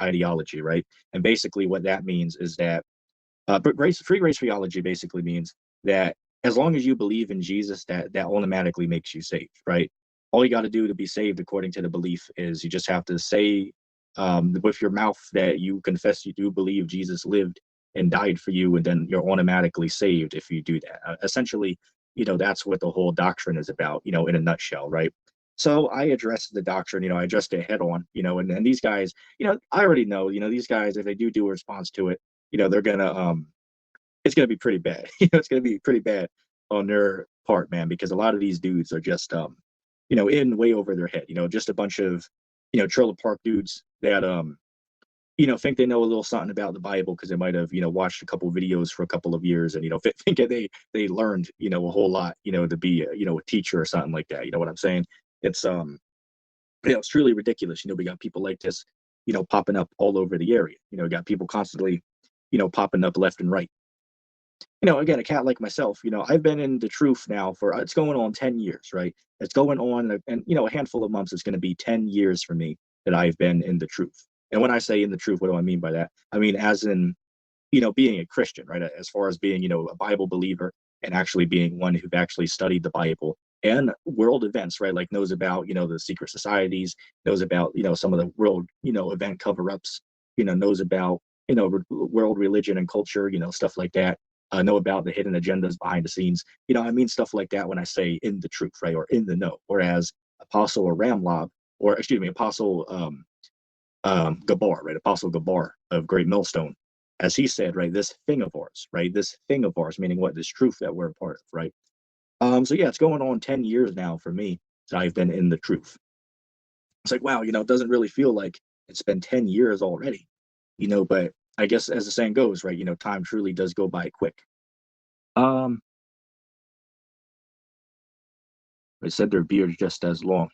ideology, right? And basically what that means is that free grace theology basically means that as long as you believe in Jesus, that automatically makes you saved, right? All you got to do to be saved, according to the belief, is you just have to say with your mouth that you confess you do believe Jesus lived and died for you, and then you're automatically saved if you do that. Essentially, that's what the whole doctrine is about, in a nutshell, right? So I addressed the doctrine, I addressed it head on, and these guys, I already know, these guys, if they do a response to it, they're gonna it's gonna be pretty bad. It's gonna be pretty bad on their part, man, because a lot of these dudes are just in way over their head, just a bunch of, trailer park dudes that think they know a little something about the Bible because they might have, watched a couple of videos for a couple of years and, think that they learned, a whole lot, to be a teacher or something like that. You know what I'm saying? It's it's truly ridiculous. We got people like this, popping up all over the area. We got people constantly, popping up left and right. Again, a cat like myself, I've been in the truth now for it's going on 10 years, right? It's going on, and a handful of months, it's going to be 10 years for me that I've been in the truth. And when I say in the truth, what do I mean by that? I mean, as in, being a Christian, right? As far as being, a Bible believer and actually being one who actually studied the Bible and world events, right? Like knows about, the secret societies, knows about, some of the world, event cover ups, knows about, world religion and culture, stuff like that. Know about the hidden agendas behind the scenes. I mean stuff like that when I say in the truth, right? Or in the know. Whereas Apostle or Ramlob, or excuse me, Apostle Gabar, right? Apostle Gabar of Great Millstone, as he said, right, this thing of ours, right? This thing of ours, meaning what? This truth that we're a part of, right? So yeah, it's going on 10 years now for me that I've been in the truth. It's like, wow, it doesn't really feel like it's been 10 years already, but I guess as the saying goes, right, time truly does go by quick. Um, they said their beard's just as long.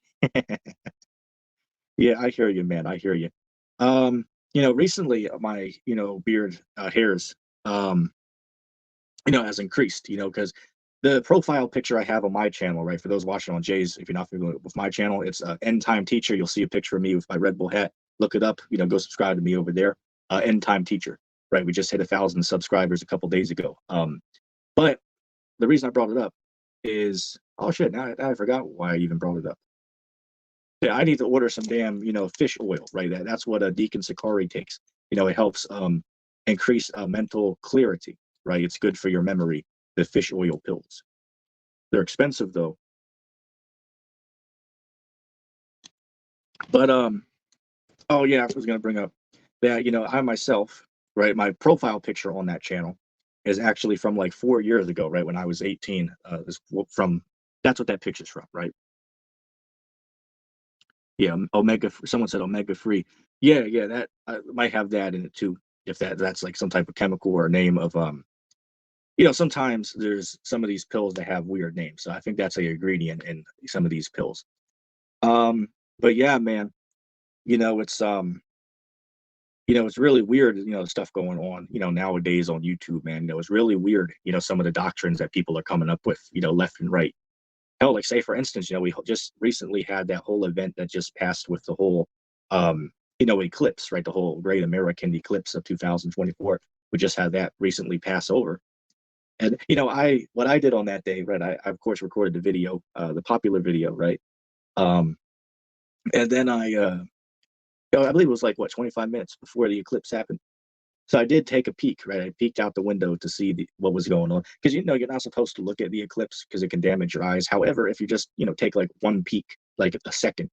Yeah, I hear you, man. I hear you. Recently my, beard hairs, um, has increased, because the profile picture I have on my channel, right? For those watching on Jay's, if you're not familiar with my channel, it's End Time Teacher. You'll see a picture of me with my Red Bull hat. Look it up, go subscribe to me over there. End Time Teacher, right? We just hit 1,000 subscribers a couple days ago. But the reason I brought it up is, oh shit, now I forgot why I even brought it up. Yeah, I need to order some damn, fish oil, right? That's what a Deacon Sakari takes. It helps increase mental clarity, right? It's good for your memory, the fish oil pills. They're expensive though. But oh yeah, I was gonna bring up that, I myself, right, my profile picture on that channel is actually from like 4 years ago, right? When I was 18. From that's what that picture's from, right? Yeah, omega. Someone said omega free. Yeah, yeah, that might have that in it too. If that's like some type of chemical or name of sometimes there's some of these pills that have weird names. So I think that's a ingredient in some of these pills. Um, but yeah, man, it's it's really weird, stuff going on, nowadays on YouTube, man. It's really weird, some of the doctrines that people are coming up with, left and right. Hell, like say for instance, we just recently had that whole event that just passed with the whole, eclipse, right? The whole Great American Eclipse of 2024. We just had that recently pass over, and what I did on that day, right? I of course recorded the video, the popular video, right? Um, and then I believe it was like what 25 minutes before the eclipse happened. So I did take a peek, right? I peeked out the window to see what was going on because you're not supposed to look at the eclipse because it can damage your eyes. However, if you just take like one peek, like a second,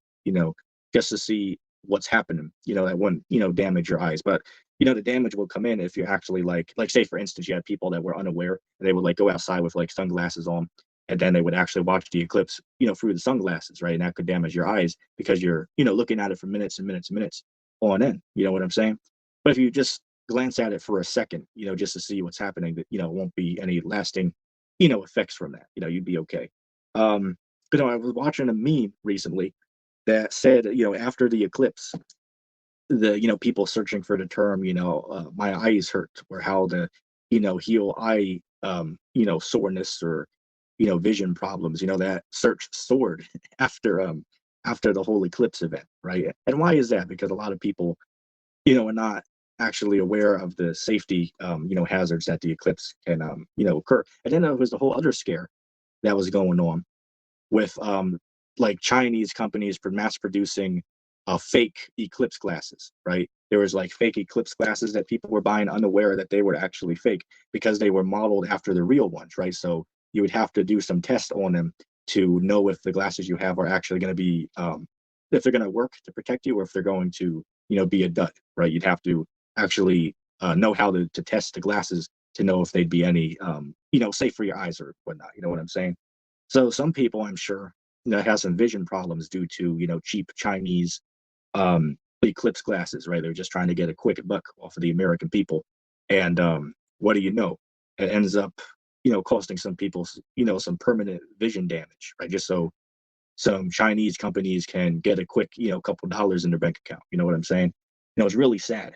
just to see what's happening, that wouldn't damage your eyes. But the damage will come in if you actually like say for instance you had people that were unaware and they would like go outside with like sunglasses on and then they would actually watch the eclipse through the sunglasses, right? And that could damage your eyes because you're looking at it for minutes and minutes and minutes on end. You know what I'm saying? But if you just glance at it for a second, just to see what's happening, that won't be any lasting, effects from that. You'd be okay. I was watching a meme recently that said, after the eclipse, the people searching for the term, my eyes hurt, or how to, heal eye, soreness or vision problems. That search soared after the whole eclipse event, right? And why is that? Because a lot of people and not actually aware of the safety, hazards that the eclipse can, occur. And then there was the whole other scare that was going on with like Chinese companies for mass producing fake eclipse glasses, right? There was like fake eclipse glasses that people were buying unaware that they were actually fake because they were modeled after the real ones, right? So you would have to do some tests on them to know if the glasses you have are actually going to be, if they're going to work to protect you or if they're going to, be a dud, right? You'd have to actually know how to test the glasses to know if they'd be any, safe for your eyes or whatnot. You know what I'm saying? So some people, I'm sure, have some vision problems due to cheap Chinese eclipse glasses, right? They're just trying to get a quick buck off of the American people, and what do you know? It ends up costing some people some permanent vision damage, right? Just so some Chinese companies can get a quick couple dollars in their bank account. You know what I'm saying? It's really sad.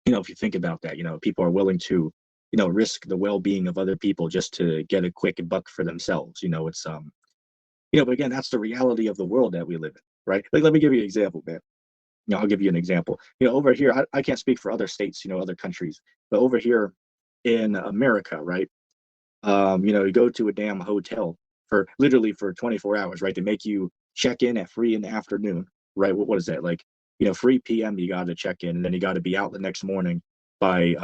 If you think about that, people are willing to risk the well-being of other people just to get a quick buck for themselves. It's but again, that's the reality of the world that we live in, right? Like, let me give you an example, man. I'll give you an example. Over here, I can't speak for other states, other countries, but over here in America, right? You go to a damn hotel for literally for 24 hours, right? They make you check in at 3 in the afternoon, right? What is that? Like, 3 p.m. you got to check in, and then you got to be out the next morning by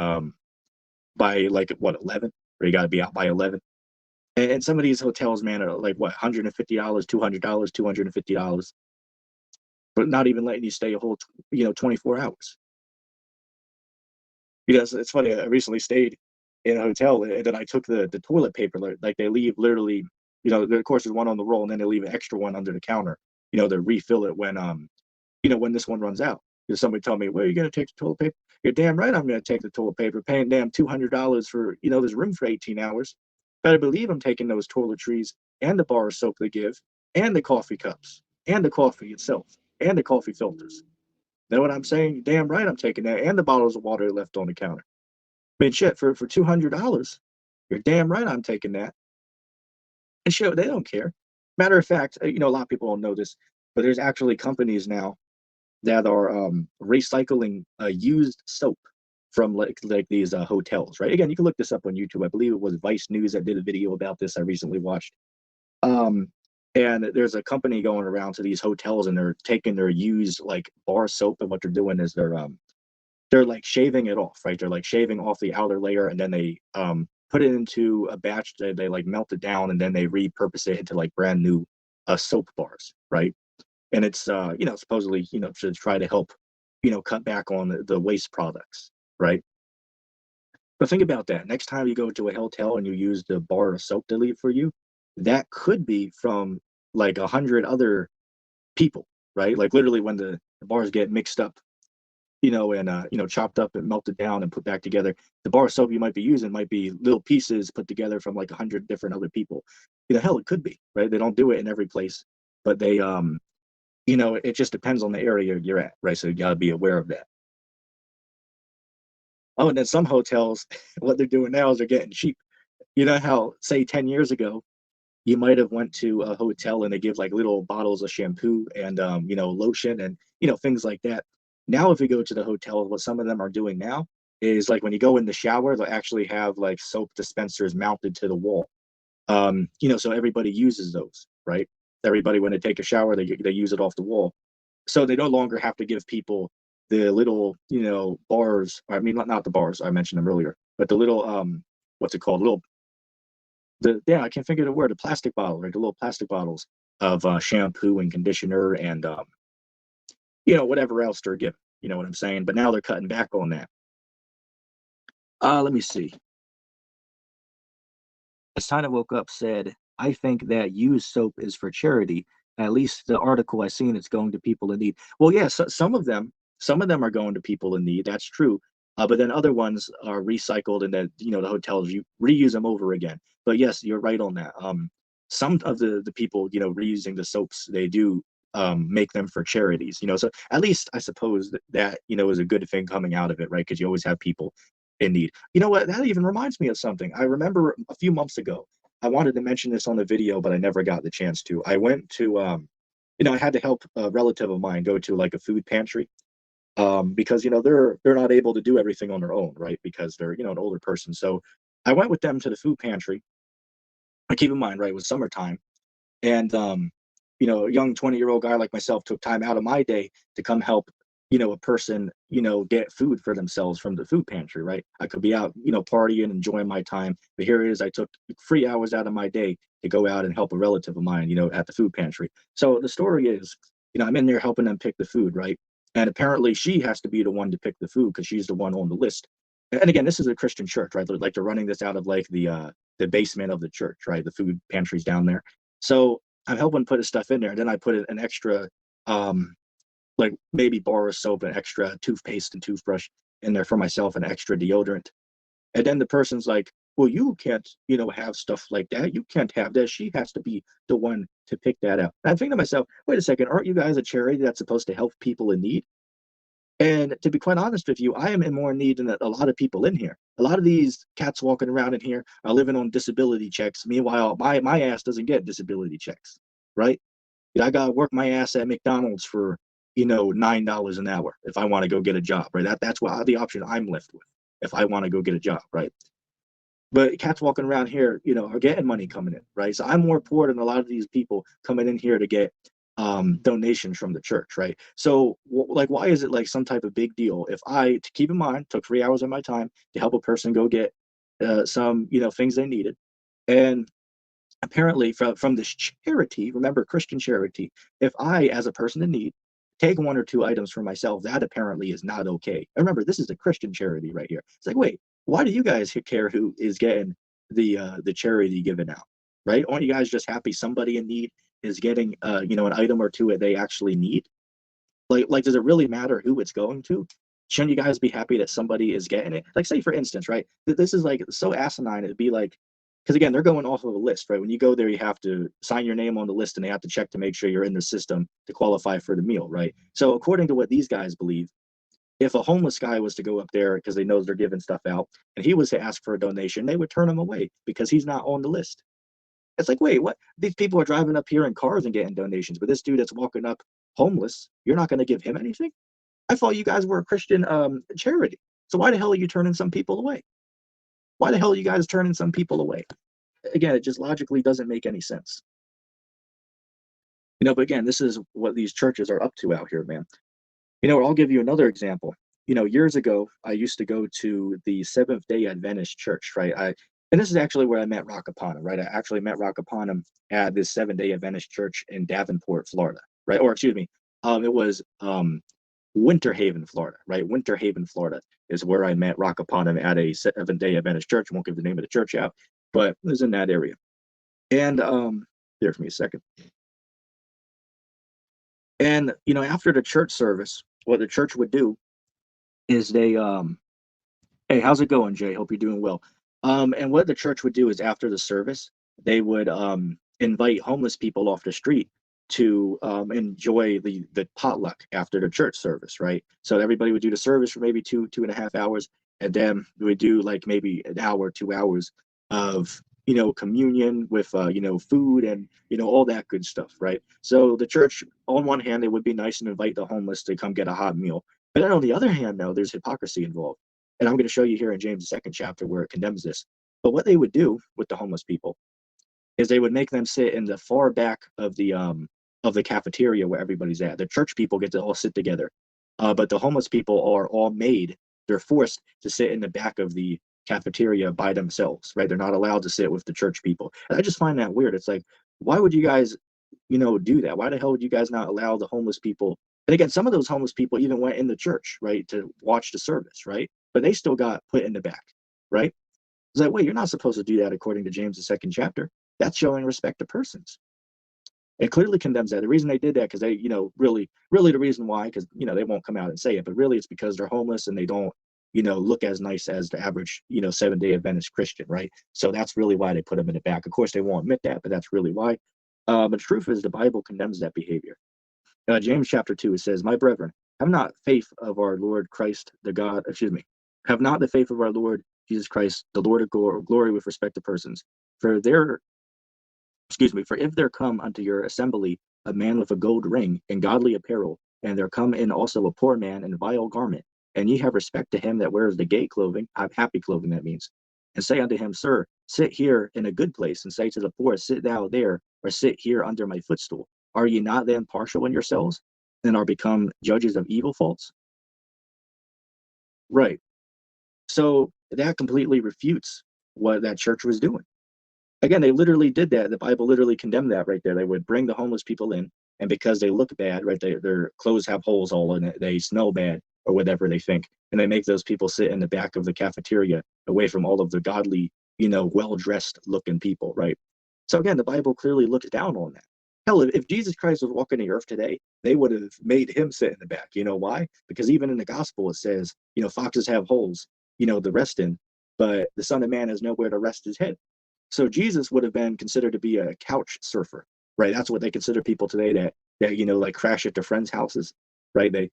like what 11, or you got to be out by 11. And some of these hotels, man, are like what $150, $200, $250, but not even letting you stay a whole 24 hours. It's funny. I recently stayed in a hotel, and then I took the toilet paper. Like they leave literally, of course there's one on the roll, and then they leave an extra one under the counter, to refill it when this one runs out. Because somebody told me, "Where are you going to take the toilet paper?" You're damn right I'm going to take the toilet paper. Paying damn $200 for this room for 18 hours. Better believe I'm taking those toiletries and the bar of soap they give, and the coffee cups, and the coffee itself, and the coffee filters. Know what I'm saying? Damn right I'm taking that, and the bottles of water left on the counter. I mean, shit, for $200, you're damn right I'm taking that. And shit, they don't care. Matter of fact, a lot of people don't know this, but there's actually companies now that are recycling used soap from like these hotels, right? Again, you can look this up on YouTube. I believe it was Vice News that did a video about this. I recently watched. Um, and there's a company going around to these hotels, and they're taking their used like bar soap, and what they're doing is they're like shaving it off, right? They're like shaving off the outer layer, and then they put it into a batch. They like melt it down, and then they repurpose it into like brand new soap bars, right? And it's supposedly to try to help cut back on the waste products, right? But think about that. Next time you go to a hotel and you use the bar of soap they leave for you, that could be from like 100 other people, right? Like literally when the bars get mixed up, and chopped up and melted down and put back together, the bar of soap you might be using might be little pieces put together from like 100 different other people. Hell, it could be, right? They don't do it in every place, but they it just depends on the area you're at, right? So you got to be aware of that. Oh, and then some hotels, what they're doing now is they're getting cheap. You know how, say, 10 years ago, you might have went to a hotel and they give like little bottles of shampoo and lotion and things like that. Now, if you go to the hotel, what some of them are doing now is like when you go in the shower, they'll actually have like soap dispensers mounted to the wall. So everybody uses those, right? Everybody when they take a shower, they use it off the wall, so they no longer have to give people the little bars. I mean, not the bars, I mentioned them earlier, but the little what's it called, little the yeah, I can't think of the word, the plastic bottle, right? The little plastic bottles of shampoo and conditioner and whatever else they're giving. You know what I'm saying? But now they're cutting back on that. Let me see. As Tina woke up, said, "I think that used soap is for charity. At least the article I seen, it's going to people in need." Well, yeah, so some of them are going to people in need. That's true. But then other ones are recycled, and that the hotels you reuse them over again. But yes, you're right on that. Some of the people reusing the soaps, they do make them for charities. So at least I suppose that is a good thing coming out of it, right? Because you always have people in need. You know what? That even reminds me of something. I remember a few months ago, I wanted to mention this on the video, but I never got the chance to. I went to, I had to help a relative of mine go to like a food pantry. because they're not able to do everything on their own, right? Because they're an older person. So I went with them to the food pantry. I keep in mind, right, it was summertime, and a young 20-year-old guy like myself took time out of my day to come help a person get food for themselves from the food pantry, right? I could be out partying, enjoying my time, but here it is, I took 3 hours out of my day to go out and help a relative of mine at the food pantry. So the story is, I'm in there helping them pick the food, right? And apparently she has to be the one to pick the food because she's the one on the list. And again, this is a Christian church, right? Like they're running this out of like the basement of the church, right? The food pantry's down there. So I'm helping put his stuff in there, and then I put an extra, like maybe bar of soap, an extra toothpaste and toothbrush in there for myself, an extra deodorant. And then the person's like, "Well, you can't, have stuff like that. You can't have that. She has to be the one to pick that out." And I think to myself, "Wait a second, aren't you guys a charity that's supposed to help people in need?" And to be quite honest with you, I am in more need than a lot of people in here. A lot of these cats walking around in here are living on disability checks. Meanwhile, my ass doesn't get disability checks, right? I got to work my ass at McDonald's for $9 an hour if I want to go get a job, right? That's what the option I'm left with if I want to go get a job, right? But cats walking around here, are getting money coming in, right? So I'm more poor than a lot of these people coming in here to get donations from the church, right? So like, why is it like some type of big deal if I, to keep in mind, took 3 hours of my time to help a person go get some things they needed, and apparently from this charity, remember, Christian charity, if I, as a person in need, take one or two items for myself, that apparently is not okay. And remember, this is a Christian charity right here. It's like, wait, why do you guys care who is getting the charity given out, right? Aren't you guys just happy somebody in need is getting an item or two that they actually need? Like, does it really matter who it's going to? Shouldn't you guys be happy that somebody is getting it? Like, say for instance, right? This is like so asinine. It'd be like, because again, they're going off of a list, right? When you go there, you have to sign your name on the list, and they have to check to make sure you're in the system to qualify for the meal, right? So according to what these guys believe, if a homeless guy was to go up there because they know they're giving stuff out, and he was to ask for a donation, they would turn him away because he's not on the list. It's like, wait, what? These people are driving up here in cars and getting donations, but this dude that's walking up homeless, you're not going to give him anything? I thought you guys were a Christian charity. So why the hell are you turning some people away? Why the hell are you guys turning some people away? Again, it just logically doesn't make any sense. But again, this is what these churches are up to out here, man. I'll give you another example. Years ago, I used to go to the Seventh Day Adventist Church, right? And this is actually where I met Rockapanum, right? I actually met Rockapanum at this Seventh Day Adventist Church in Davenport, Florida, right? Or excuse me, it was Winter Haven, Florida, right? Winter Haven, Florida is where I met Rockapanum at a Seventh Day Adventist church. I won't give the name of the church out, but it was in that area. And there for me a second. And after the church service, what the church would do is they hey, how's it going, Jay? Hope you're doing well. And what the church would do is after the service, they would invite homeless people off the street to enjoy the potluck after the church service, right? So everybody would do the service for maybe 2.5 hours, and then we would do like maybe an hour, 2 hours of communion with food and all that good stuff, right? So the church, on one hand, they would be nice and invite the homeless to come get a hot meal, but then on the other hand, though, there's hypocrisy involved, and I'm going to show you here in James' second chapter where it condemns this. But what they would do with the homeless people is they would make them sit in the far back of the cafeteria where everybody's at. The church people get to all sit together, but the homeless people are all made. They're forced to sit in the back of the cafeteria by themselves, right? They're not allowed to sit with the church people, and I just find that weird. It's like, why would you guys, do that? Why the hell would you guys not allow the homeless people? And again, some of those homeless people even went in the church, right, to watch the service, right? But they still got put in the back, right? It's like, wait, you're not supposed to do that according to James, the second chapter. That's showing respect to persons. It clearly condemns that. The reason they did that, because they, really the reason why, because, they won't come out and say it, but really it's because they're homeless and they don't, look as nice as the average, Seventh-day Adventist Christian, right? So that's really why they put them in the back. Of course, they won't admit that, but that's really why. But the truth is, the Bible condemns that behavior. James chapter 2, it says, "My brethren, have not faith of our Lord Christ, the God, excuse me, have not the faith of our Lord Jesus Christ, the Lord of glory with respect to persons. For there, excuse me, for if there come unto your assembly a man with a gold ring and godly apparel, and there come in also a poor man in vile garment, and ye have respect to him that wears the gay clothing, happy clothing that means, and say unto him, Sir, sit here in a good place, and say to the poor, Sit thou there, or sit here under my footstool. Are ye not then partial in yourselves, and are become judges of evil faults? Right. So that completely refutes what that church was doing. Again, they literally did that. The Bible literally condemned that right there. They would bring the homeless people in, and because they look bad, right, their clothes have holes all in it, they smell bad, or whatever they think, and they make those people sit in the back of the cafeteria away from all of the godly, well-dressed looking people, right? So again, the Bible clearly looks down on that. Hell, if Jesus Christ was walking the earth today, they would have made him sit in the back. You know why? Because even in the gospel, it says, foxes have holes, to rest in, but the Son of Man has nowhere to rest his head. So Jesus would have been considered to be a couch surfer, right? That's what they consider people today that like crash at their friends' houses, right? They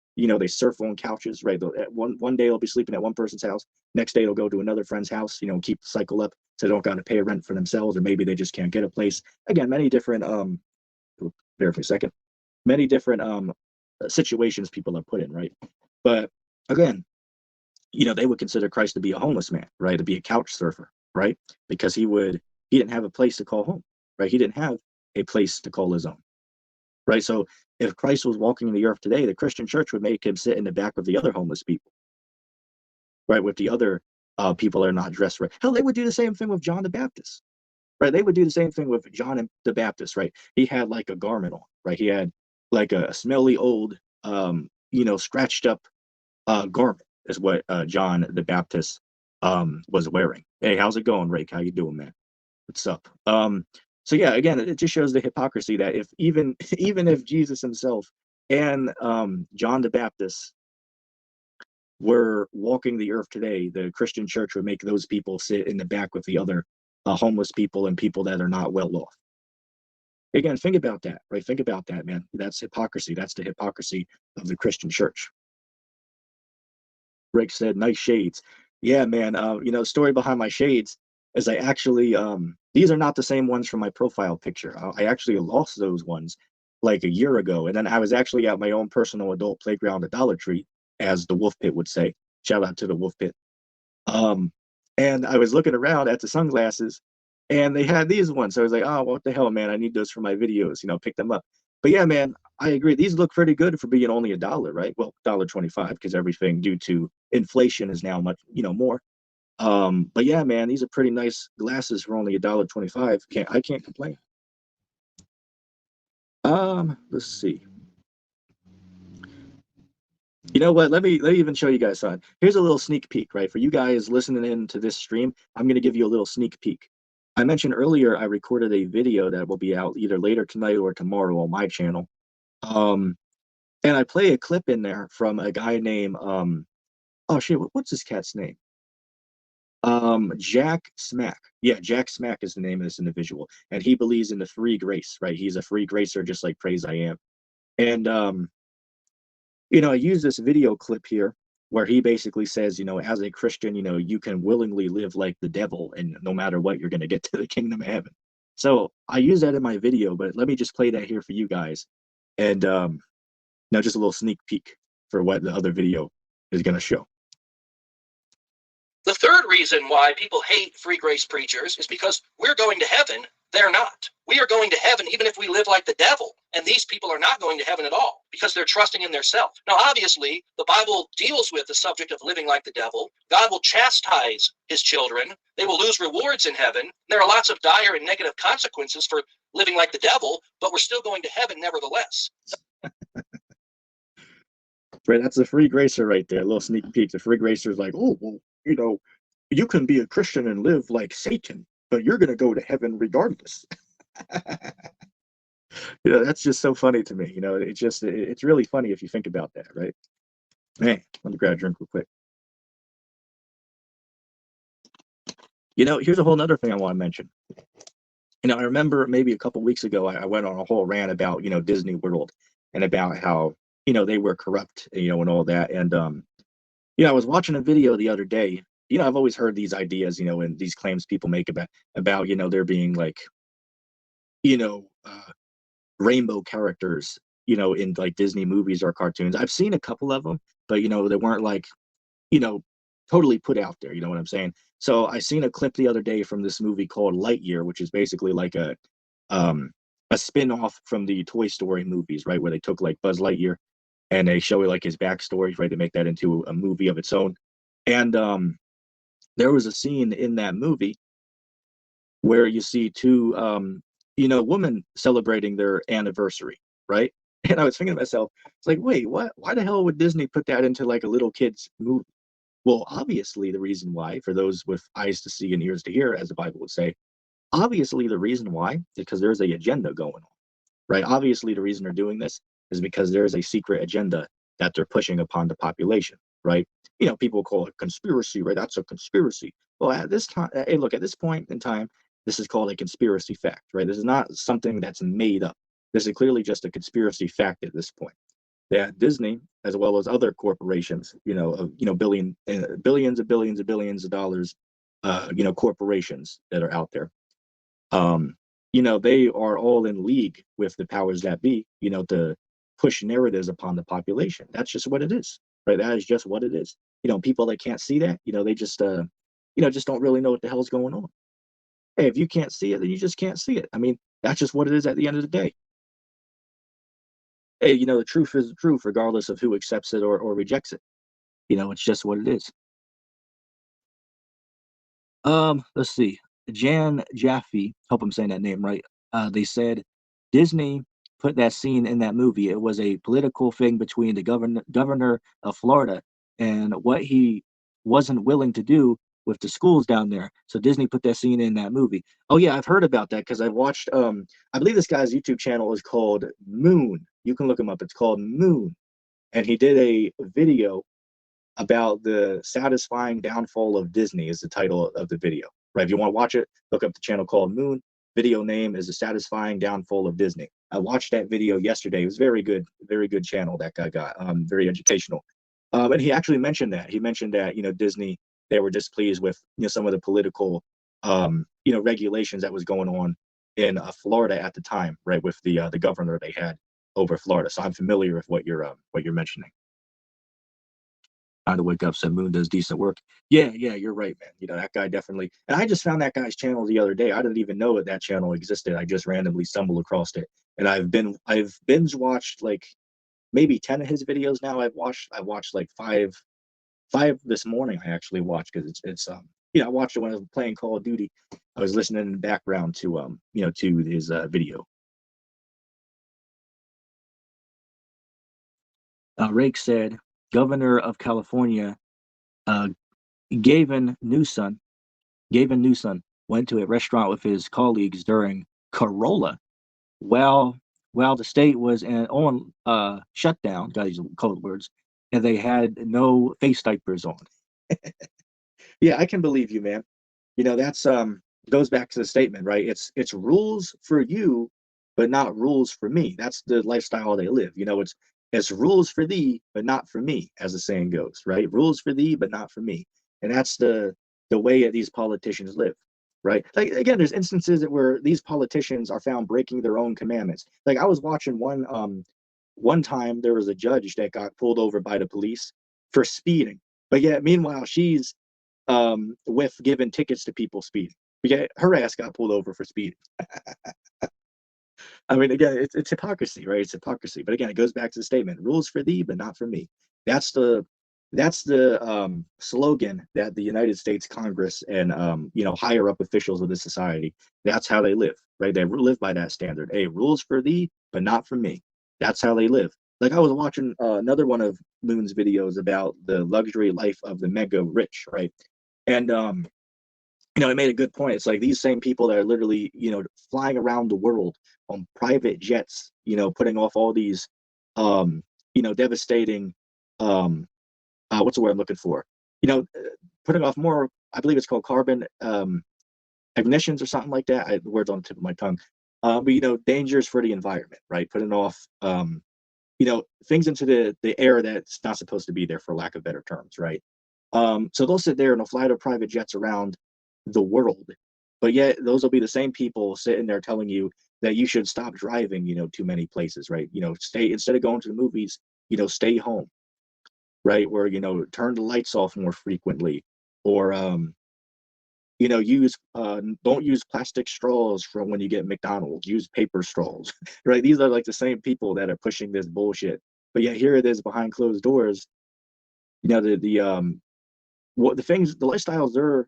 surf on couches, right? One day they'll be sleeping at one person's house, next day they'll go to another friend's house, keep the cycle up, so they don't got to pay rent for themselves, or maybe they just can't get a place. Again, many different there for a second, many different situations people are put in, right? But again, they would consider Christ to be a homeless man, right? To be a couch surfer, right? Because he didn't have a place to call home, right? He didn't have a place to call his own, right? So if Christ was walking the earth today, the Christian church would make him sit in the back of the other homeless people, right? With the other people that are not dressed right. Hell, they would do the same thing with John the Baptist, right? They would do the same thing with John the Baptist, right? He had like a garment on, right? He had like a smelly old, scratched up garment is what John the Baptist was wearing. Hey, how's it going, Rake? How you doing, man? What's up? So yeah, again, it just shows the hypocrisy that if even even if Jesus himself and John the Baptist were walking the earth today, the Christian church would make those people sit in the back with the other homeless people and people that are not well off. Again, think about that, right? Think about that, man. That's hypocrisy. That's the hypocrisy of the Christian church. Rick said, nice shades. Yeah, man. Story behind my shades is I actually, these are not the same ones from my profile picture. I actually lost those ones like a year ago. And then I was actually at my own personal adult playground at Dollar Tree, as the Wolf Pit would say. Shout out to the Wolf Pit. Um, and I was looking around at the sunglasses and they had these ones. So I was like, oh, what the hell, man? I need those for my videos, pick them up. But yeah, man, I agree. These look pretty good for being only $1, right? Well, $1.25, because everything due to inflation is now much, more. But yeah, man, these are pretty nice glasses for only $1.25. I can't complain. Let's see. You know what? Let me even show you guys something. Here's a little sneak peek, right? For you guys listening in to this stream, I'm gonna give you a little sneak peek. I mentioned earlier I recorded a video that will be out either later tonight or tomorrow on my channel. Um, and I play a clip in there from a guy named oh shit, what's this cat's name? Jack Smack. Yeah, Jack Smack is the name of this individual, and he believes in the free grace, right? He's a free gracer, just like Praise I Am. And I use this video clip here where he basically says, as a Christian, you can willingly live like the devil, and no matter what, you're going to get to the kingdom of heaven. So I use that in my video, but let me just play that here for you guys. And now just a little sneak peek for what the other video is going to show. The third reason why people hate free grace preachers is because we're going to heaven. They're not. We are going to heaven even if we live like the devil. And these people are not going to heaven at all because they're trusting in their self. Now, obviously, the Bible deals with the subject of living like the devil. God will chastise his children. They will lose rewards in heaven. There are lots of dire and negative consequences for living like the devil, but we're still going to heaven nevertheless. Right, that's the free gracer right there. A little sneak peek. The free gracer is like, oh, well, you can be a Christian and live like Satan, but you're going to go to heaven regardless. That's just so funny to me. It's really funny if you think about that, right? Man, let me grab a drink real quick. Here's a whole other thing I want to mention. I remember maybe a couple weeks ago, I went on a whole rant about, Disney World and about how, they were corrupt, and all that. And, I was watching a video the other day. I've always heard these ideas, and these claims people make about, there being like, rainbow characters in like Disney movies or cartoons. I've seen a couple of them, but they weren't like, you know, totally put out there. You know what I'm saying? So I seen a clip the other day from this movie called Lightyear, which is basically like a spin-off from the Toy Story movies, right? Where they took like Buzz Lightyear and they show like his backstory, right? They make that into a movie of its own. And there was a scene in that movie where you see two women celebrating their anniversary, right? And I was thinking to myself, it's like, wait, what? Why the hell would Disney put that into like a little kid's movie? Well, obviously the reason why, for those with eyes to see and ears to hear, as the Bible would say, obviously the reason why is because there's a agenda going on, right? Obviously the reason they're doing this is because there's a secret agenda that they're pushing upon the population, right? People call it conspiracy, right? That's a conspiracy. Well, at this time, hey, look, at this point in time, this is called a conspiracy fact, right? This is not something that's made up. This is clearly just a conspiracy fact at this point. That Disney, as well as other corporations, billions and billions and billions of dollars, corporations that are out there, they are all in league with the powers that be, to push narratives upon the population. That's just what it is, right? That is just what it is. People that can't see that, they just don't really know what the hell's going on. Hey, if you can't see it, then you just can't see it. I mean, that's just what it is at the end of the day. Hey, the truth is the truth, regardless of who accepts it or rejects it. It's just what it is. Let's see. Jan Jaffe, hope I'm saying that name right. They said Disney put that scene in that movie. It was a political thing between the governor of Florida and what he wasn't willing to do with the schools down there. So Disney put that scene in that movie. Oh yeah, I've heard about that because I watched I believe this guy's YouTube channel is called Moon. You can look him up. It's called Moon. And he did a video about the satisfying downfall of Disney is the title of the video. Right. If you want to watch it, look up the channel called Moon. Video name is the satisfying downfall of Disney. I watched that video yesterday. It was very good channel that guy got. Very educational. And he actually mentioned that. He mentioned that, Disney, they were displeased with some of the political regulations that was going on in Florida at the time, right, with the governor they had over Florida. So I'm familiar with what you're mentioning. Time to wake up, said Moon does decent work. Yeah, you're right, man. That guy definitely. And I just found that guy's channel the other day. I didn't even know that channel existed. I just randomly stumbled across it, and I've binge watched like maybe 10 of his videos now. I watched like five this morning. I actually watched because it's I watched it when I was playing Call of Duty. I was listening in the background to to his video. Rake said, Governor of California, Gavin Newsom, went to a restaurant with his colleagues during Corolla, while the state was on shutdown. Got these code words, and they had no face diapers on. Yeah, I can believe you, man. That's goes back to the statement, right? It's rules for you, but not rules for me. That's the lifestyle they live. It's rules for thee, but not for me, as the saying goes, right? Rules for thee, but not for me. And that's the way that these politicians live, right? Like again, there's instances where these politicians are found breaking their own commandments. Like I was watching one time there was a judge that got pulled over by the police for speeding. But yet meanwhile she's with giving tickets to people speeding. Yeah, her ass got pulled over for speeding. I mean, again, it's hypocrisy, right? It's hypocrisy. But again, it goes back to the statement: rules for thee, but not for me. That's the slogan that the United States Congress and higher up officials of the society. That's how they live, right? They live by that standard. Hey, rules for thee, but not for me. That's how they live. Like I was watching another one of Moon's videos about the luxury life of the mega rich, right? And it made a good point. It's like these same people that are literally, flying around the world on private jets, putting off all these, devastating, what's the word I'm looking for? Putting off more, I believe it's called carbon ignitions or something like that. The word's on the tip of my tongue. But, dangers for the environment, right? Putting off, things into the air that's not supposed to be there, for lack of better terms, right? So they'll sit there and they'll fly their private jets around the world, but yet those will be the same people sitting there telling you that you should stop driving, too many places, right? Stay, instead of going to the movies, stay home, right? Or, turn the lights off more frequently, or, use don't use plastic straws for when you get McDonald's. Use paper straws, right? These are like the same people that are pushing this bullshit. But yet here it is behind closed doors. The what the things, the lifestyles they're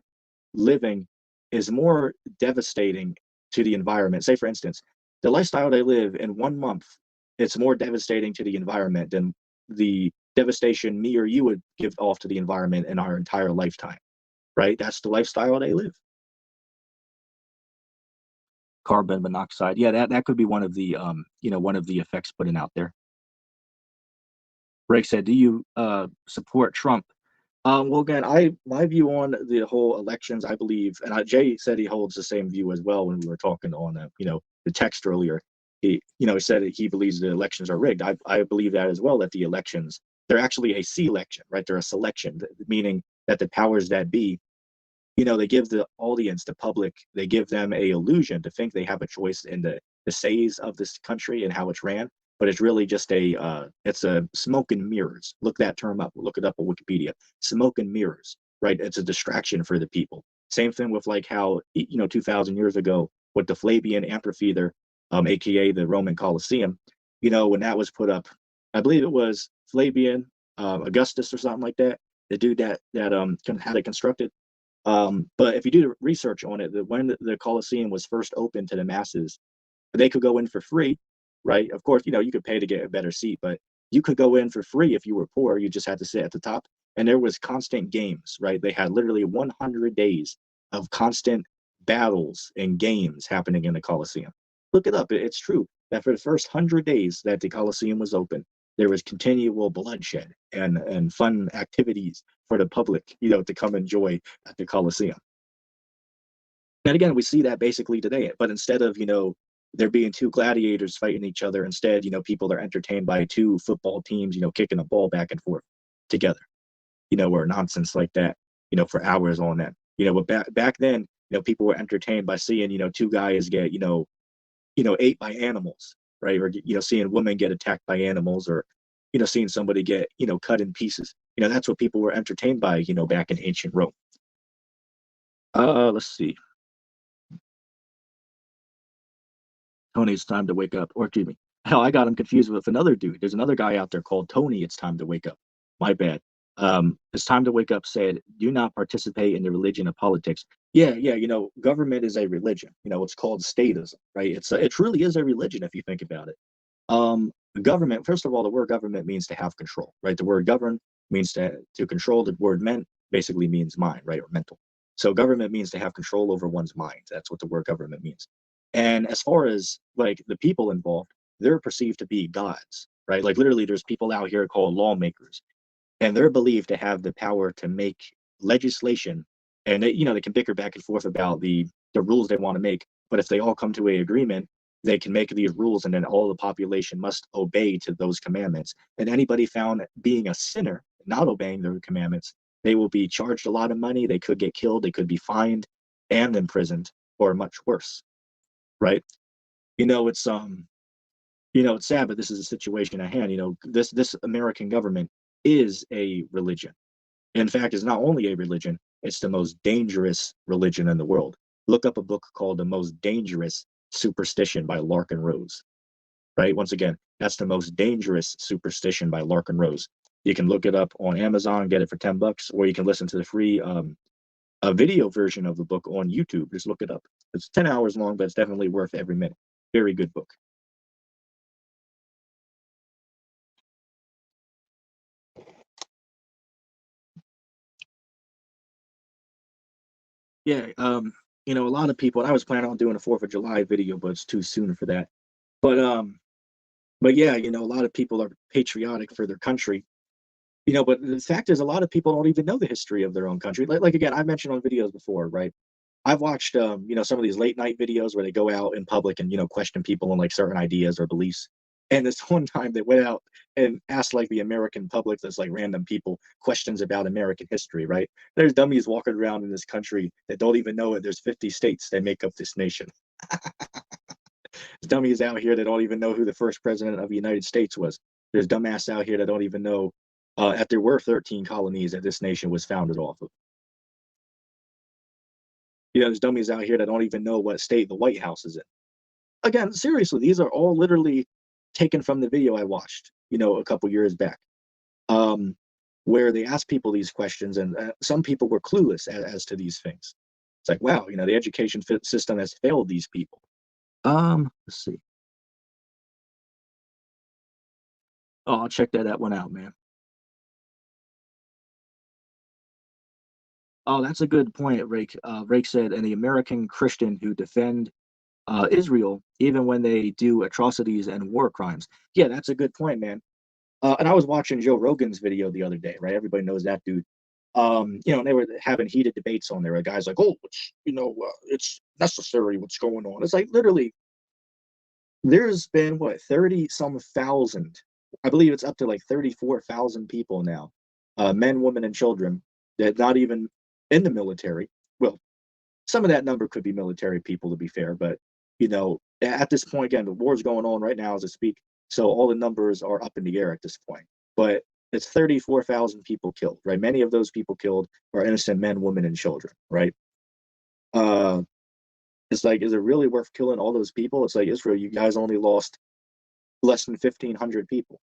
living is more devastating to the environment. Say, for instance, the lifestyle they live in 1 month, it's more devastating to the environment than the devastation me or you would give off to the environment in our entire lifetime, right? That's the lifestyle they live. Carbon monoxide. Yeah, that could be one of the one of the effects putting out there. Rick said, "Do you support Trump?" Well, again, my view on the whole elections, I believe, and Jay said he holds the same view as well when we were talking on the text earlier. He said that he believes the elections are rigged. I believe that as well. That the elections, they're actually a selection, right? They're a selection, meaning that the powers that be, they give the audience, the public, they give them a illusion to think they have a choice in the says of this country and how it's ran, but it's really just it's a smoke and mirrors. Look that term up. Look it up on Wikipedia. Smoke and mirrors, right? It's a distraction for the people. Same thing with like how 2,000 years ago with the Flavian Amphitheater, aka the Roman Colosseum, when that was put up, I believe it was Flavian, Augustus or something like that. The dude that had it constructed. But if you do the research on it, when the Colosseum was first open to the masses, they could go in for free, right? Of course, you could pay to get a better seat, but you could go in for free if you were poor. You just had to sit at the top. And there was constant games, right? They had literally 100 days of constant battles and games happening in the Colosseum. Look it up. It's true that for the first 100 days that the Colosseum was open, there was continual bloodshed and fun activities for the public, to come enjoy at the Colosseum. And again, we see that basically today. But instead of, there being two gladiators fighting each other, instead, people are entertained by two football teams, kicking a ball back and forth together, or nonsense like that, for hours on that. But back then, people were entertained by seeing, two guys get, ate by animals, right? Or, seeing women get attacked by animals, or, seeing somebody get, cut in pieces. That's what people were entertained by, back in ancient Rome. Let's see. Tony, it's time to wake up. Or excuse me. Hell, I got him confused with another dude. There's another guy out there called Tony. It's time to wake up. My bad. It's time to wake up said, do not participate in the religion of politics. Yeah, yeah. Government is a religion. It's called statism, right? It truly is a religion if you think about it. Government, first of all, the word government means to have control, right? The word govern means to control. The word meant basically means mind, right? Or mental. So government means to have control over one's mind. That's what the word government means. And as far as like the people involved, they're perceived to be gods, right? Like literally there's people out here called lawmakers, and they're believed to have the power to make legislation, and they can bicker back and forth about the rules they want to make, but if they all come to a agreement, they can make these rules, and then all the population must obey to those commandments. And anybody found being a sinner, not obeying the commandments, they will be charged a lot of money. They could get killed. They could be fined and imprisoned, or much worse, right? It's sad, but this is a situation at hand. This American government is a religion. In fact, it's not only a religion, it's the most dangerous religion in the world. Look up a book called The Most Dangerous Superstition by Larkin Rose, right? Once again, that's The Most Dangerous Superstition by Larkin Rose. You can look it up on Amazon, get it for $10, or you can listen to the free a video version of the book on YouTube. Just look it up. It's 10 hours long, but it's definitely worth every minute. Very good book. Yeah, a lot of people, and I was planning on doing a 4th of July video, but it's too soon for that. But yeah, a lot of people are patriotic for their country, but the fact is a lot of people don't even know the history of their own country. Like again, I mentioned on videos before, right? I've watched some of these late night videos where they go out in public and question people on like certain ideas or beliefs. And this one time they went out and asked like the American public, that's like random people, questions about American history, right? There's dummies walking around in this country that don't even know it. There's 50 states that make up this nation. There's dummies out here that don't even know who the first president of the United States was. There's dumbass out here that don't even know that there were 13 colonies that this nation was founded off of. There's dummies out here that don't even know what state the White House is in. Again, seriously, these are all literally taken from the video I watched, a couple years back, where they asked people these questions, and some people were clueless as to these things. It's like, wow, the education system has failed these people. Let's see. Oh, I'll check that one out, man. Oh, that's a good point, Rake. Rake said, and the American Christian who defend Israel even when they do atrocities and war crimes. Yeah, that's a good point, man. And I was watching Joe Rogan's video the other day, right? Everybody knows that dude. And they were having heated debates on there. A guy's like, "Oh, it's necessary. What's going on?" It's like literally, there's been what 30 some thousand. I believe it's up to like 34,000 people now, men, women, and children that not even in the military. Well, some of that number could be military people, to be fair, but at this point, again, the war's going on right now as I speak, so all the numbers are up in the air at this point. But it's 34,000 people killed, right? Many of those people killed are innocent men, women, and children, right? It's like, is it really worth killing all those people? It's like, Israel, you guys only lost less than 1,500 people.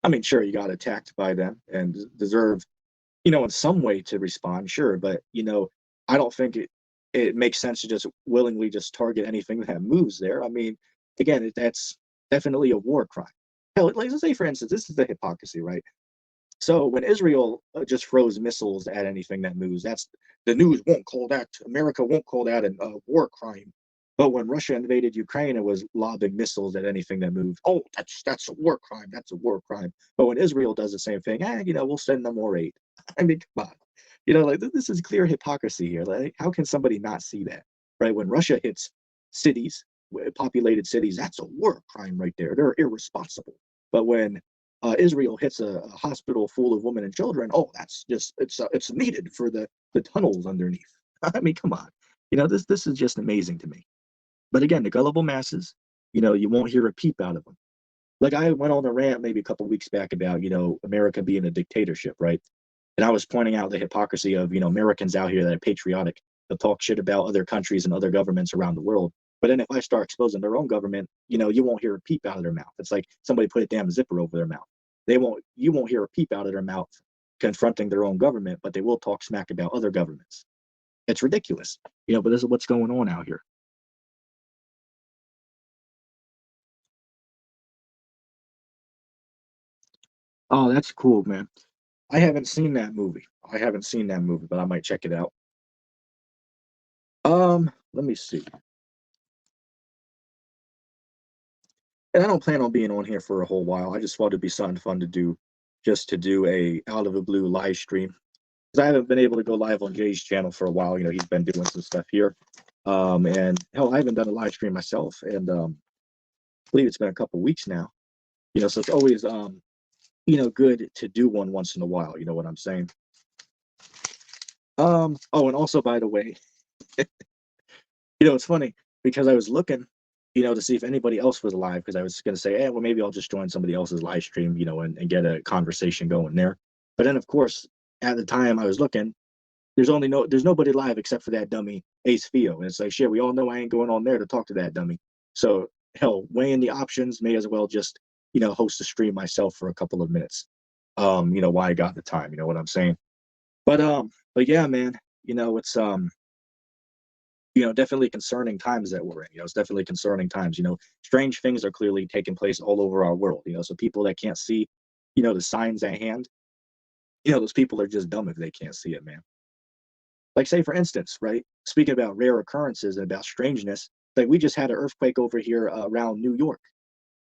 I mean, sure, you got attacked by them and deserve, in some way to respond, sure, but I don't think it makes sense to just willingly just target anything that moves there. I mean, again, that's definitely a war crime. Hell, like, let's say, for instance, this is the hypocrisy, right? So when Israel just throws missiles at anything that moves, that's the news won't call that, America won't call that a war crime. But when Russia invaded Ukraine and was lobbing missiles at anything that moved, oh, that's a war crime. That's a war crime. But when Israel does the same thing, we'll send them more aid. I mean, come on. Like this is clear hypocrisy here. Like, how can somebody not see that? Right? When Russia hits cities, populated cities, that's a war crime right there. They're irresponsible. But when Israel hits a hospital full of women and children, oh, that's just it's needed for the tunnels underneath. I mean, come on. This is just amazing to me. But again, the gullible masses, you won't hear a peep out of them. Like I went on a rant maybe a couple weeks back about, America being a dictatorship, right? And I was pointing out the hypocrisy of, Americans out here that are patriotic. They'll talk shit about other countries and other governments around the world. But then if I start exposing their own government, you won't hear a peep out of their mouth. It's like somebody put a damn zipper over their mouth. You won't hear a peep out of their mouth confronting their own government, but they will talk smack about other governments. It's ridiculous, but this is what's going on out here. Oh, that's cool, man. I haven't seen that movie. But I might check it out. Let me see. And I don't plan on being on here for a whole while. I just thought it'd be something fun to do, just to do a out of the blue live stream. Because I haven't been able to go live on Jay's channel for a while. He's been doing some stuff here. And hell, I haven't done a live stream myself, and I believe it's been a couple weeks now. So it's always good to do one once in a while. You know what I'm saying? Oh, and also, by the way, it's funny because I was looking, to see if anybody else was live, because I was going to say, well, maybe I'll just join somebody else's live stream, and get a conversation going there. But then, of course, at the time I was looking, there's nobody live except for that dummy Ace Theo, and it's like, shit, we all know I ain't going on there to talk to that dummy. So hell, weighing the options, may as well just host a stream myself for a couple of minutes. While I got the time, you know what I'm saying? But yeah, man, it's definitely concerning times that we're in. It's definitely concerning times. Strange things are clearly taking place all over our world. So people that can't see, the signs at hand, those people are just dumb if they can't see it, man. Like, say, for instance, right? Speaking about rare occurrences and about strangeness, like we just had an earthquake over here around New York,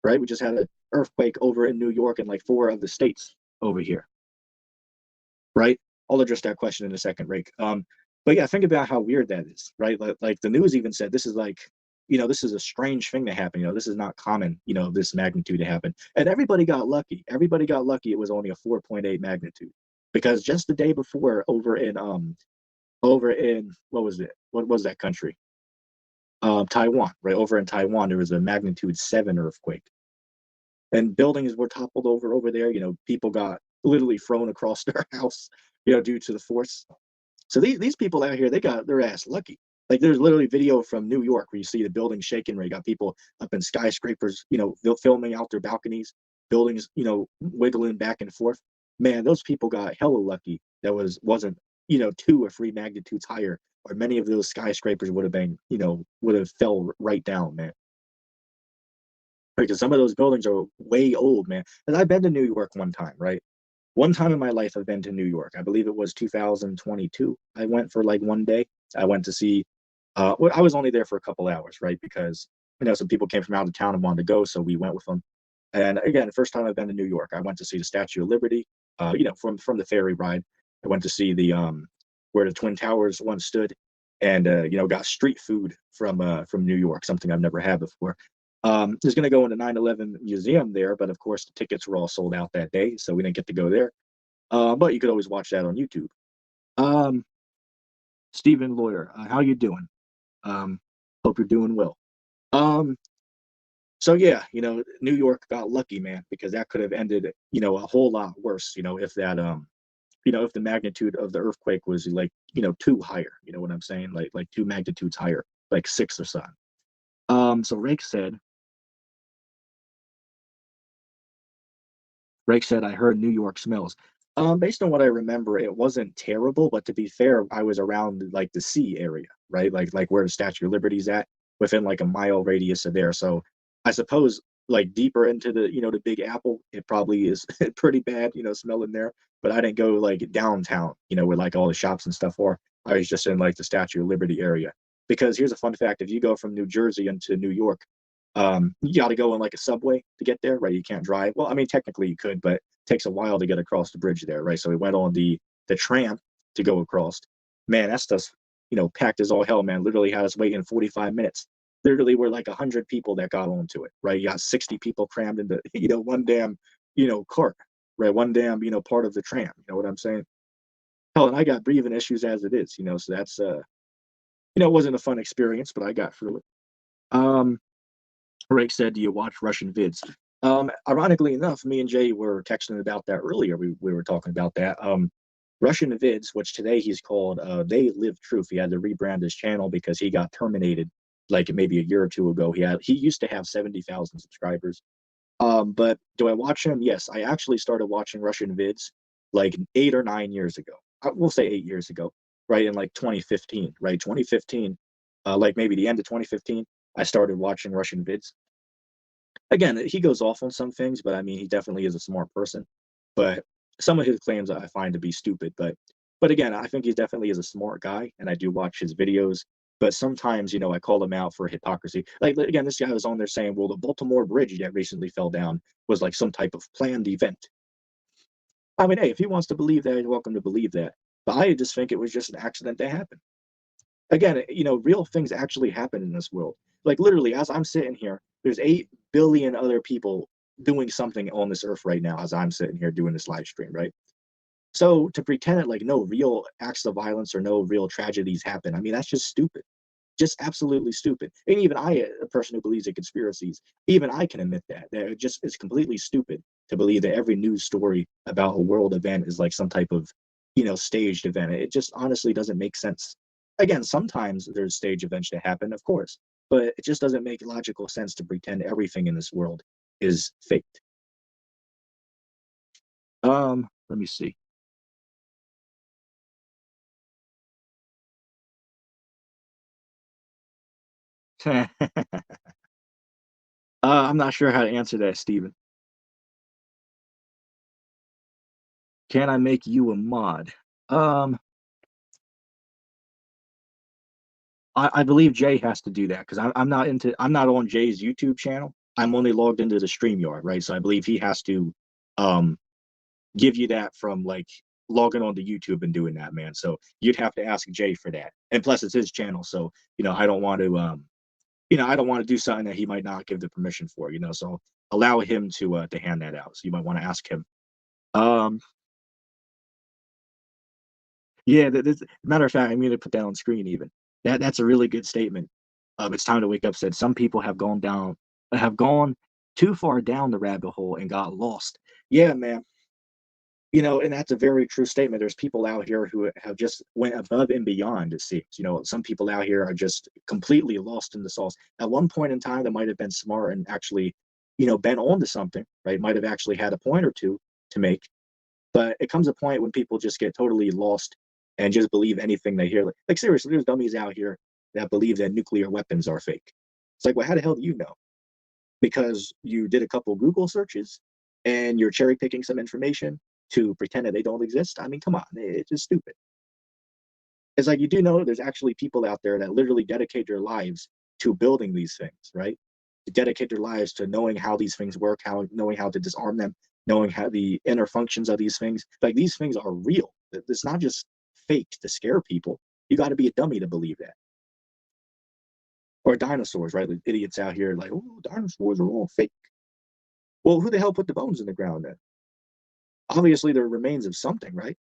right? We just had an earthquake over in New York and like 4 of the states over here, right? I'll address that question in a second, Rake. But yeah, think about how weird that is, right? Like the news even said this is like, this is a strange thing to happen. This is not common, this magnitude to happen. And everybody got lucky. Everybody got lucky. It was only a 4.8 magnitude, because just the day before over in what was it? What was that country? Taiwan, right over in Taiwan, there was a magnitude 7 earthquake, and buildings were toppled over there. People got literally thrown across their house, due to the force. So these people out here, they got their ass lucky. Like there's literally video from New York where you see the building shaking, where you got people up in skyscrapers, filming out their balconies, buildings, wiggling back and forth. Man, those people got hella lucky. That wasn't 2 or 3 magnitudes higher, or many of those skyscrapers would have been, would have fell right down, man. Because some of those buildings are way old, man. And I've been to New York one time, right? One time in my life, I've been to New York. I believe it was 2022. I went for like one day. I went to see. Well, I was only there for a couple hours, right? Because some people came from out of town and wanted to go, so we went with them. And again, the first time I've been to New York, I went to see the Statue of Liberty. From the ferry ride, I went to see the where the Twin Towers once stood, and got street food from New York, something I've never had before. Was going to go in the 9/11 museum there, but of course the tickets were all sold out that day, so we didn't get to go there. But you could always watch that on YouTube. Um, Stephen Lawyer, how you doing? Hope you're doing well. Um, so yeah, New York got lucky, man, because that could have ended, a whole lot worse, if that if the magnitude of the earthquake was like, two higher, you know what I'm saying? Like 2 magnitudes higher, like 6 or something. So Rake said, I heard New York smells. Based on what I remember, it wasn't terrible, but to be fair, I was around like the sea area, right? Like where the Statue of Liberty's at, within like a mile radius of there. So I suppose like deeper into the Big Apple, it probably is pretty bad, smelling there. But I didn't go like downtown, where like all the shops and stuff are. I was just in like the Statue of Liberty area. Because here's a fun fact: if you go from New Jersey into New York, you got to go in like a subway to get there, right? You can't drive. Well, I mean, technically you could, but it takes a while to get across the bridge there, right? So we went on the tram to go across. Man, that stuff's packed as all hell, man. Literally had us waiting 45 minutes. Literally, were like 100 people that got onto it, right? You got 60 people crammed into one damn cart, right? One damn part of the tram. You know what I'm saying? Hell, and I got breathing issues as it is, so that's it wasn't a fun experience, but I got through it. Rick said, "Do you watch Russian vids?" Ironically enough, me and Jay were texting about that earlier. We were talking about that. Russian vids, which today he's called They Live Truth. He had to rebrand his channel because he got terminated like maybe a year or two ago. He used to have 70,000 subscribers. But do I watch him? Yes, I actually started watching Russian vids like 8 or 9 years ago. We'll say 8 years ago, right? In like 2015, right? 2015, like maybe the end of 2015, I started watching Russian vids. Again, he goes off on some things, but I mean, he definitely is a smart person. But some of his claims I find to be stupid. But again, I think he definitely is a smart guy, and I do watch his videos. But sometimes, I call him out for hypocrisy. Like again, this guy was on there saying, "Well, the Baltimore Bridge that recently fell down was like some type of planned event." I mean, hey, if he wants to believe that, he's welcome to believe that. But I just think it was just an accident that happened. Again, real things actually happen in this world. Like literally, as I'm sitting here, there's 8 billion other people doing something on this earth right now as I'm sitting here doing this live stream, right? So to pretend that like no real acts of violence or no real tragedies happen, I mean, that's just stupid. Just absolutely stupid. And even I, a person who believes in conspiracies, even I can admit that it just is completely stupid to believe that every news story about a world event is like some type of, staged event. It just honestly doesn't make sense. Again, sometimes there's stage events that happen, of course, but it just doesn't make logical sense to pretend everything in this world is faked. Let me see. I'm not sure how to answer that, Steven. Can I make you a mod? Um, I believe Jay has to do that because I'm not on Jay's YouTube channel. I'm only logged into the StreamYard, right? So I believe he has to um give you that from like logging on to YouTube and doing that, man. So you'd have to ask Jay for that. And plus it's his channel, so I don't want to I don't want to do something that he might not give the permission for, so allow him to hand that out. So you might want to ask him. Um yeah, matter of fact, I'm gonna put that on screen even. That's a really good statement. It's time to wake up said some people have gone too far down the rabbit hole and got lost. Yeah, man. And that's a very true statement. There's people out here who have just went above and beyond, it seems. Some people out here are just completely lost in the sauce. At one point in time, they might have been smart and actually, been on to something, right? Might have actually had a point or two to make. But it comes a point when people just get totally lost and just believe anything they hear. Like seriously, there's dummies out here that believe that nuclear weapons are fake. It's like, well, how the hell do you know? Because you did a couple Google searches and you're cherry picking some information to pretend that they don't exist. I mean, come on, it's just stupid. It's like you do know there's actually people out there that literally dedicate their lives to building these things, right? To dedicate their lives to knowing how these things work, knowing how to disarm them, knowing how the inner functions of these things. Like these things are real. It's not just fake to scare people. You got to be a dummy to believe that. Or dinosaurs, right? Like idiots out here like, oh, dinosaurs are all fake. Well, who the hell put the bones in the ground then? Obviously, they're remains of something, right?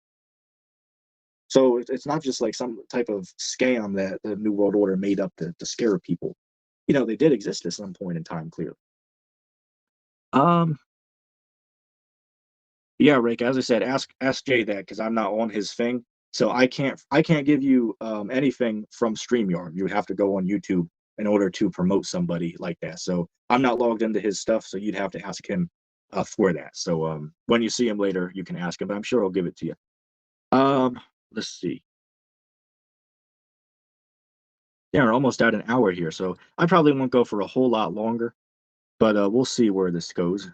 So it's not just like some type of scam that the New World Order made up to scare people. They did exist at some point in time, clearly. Um, yeah, Rick. As I said, ask Jay that because I'm not on his thing, so I can't give you anything from StreamYard. You would have to go on YouTube in order to promote somebody like that. So I'm not logged into his stuff, so you'd have to ask him for that. So when you see him later, you can ask him, but I'm sure he'll give it to you. Um, let's see. Yeah, we're almost at an hour here, so I probably won't go for a whole lot longer, but we'll see where this goes.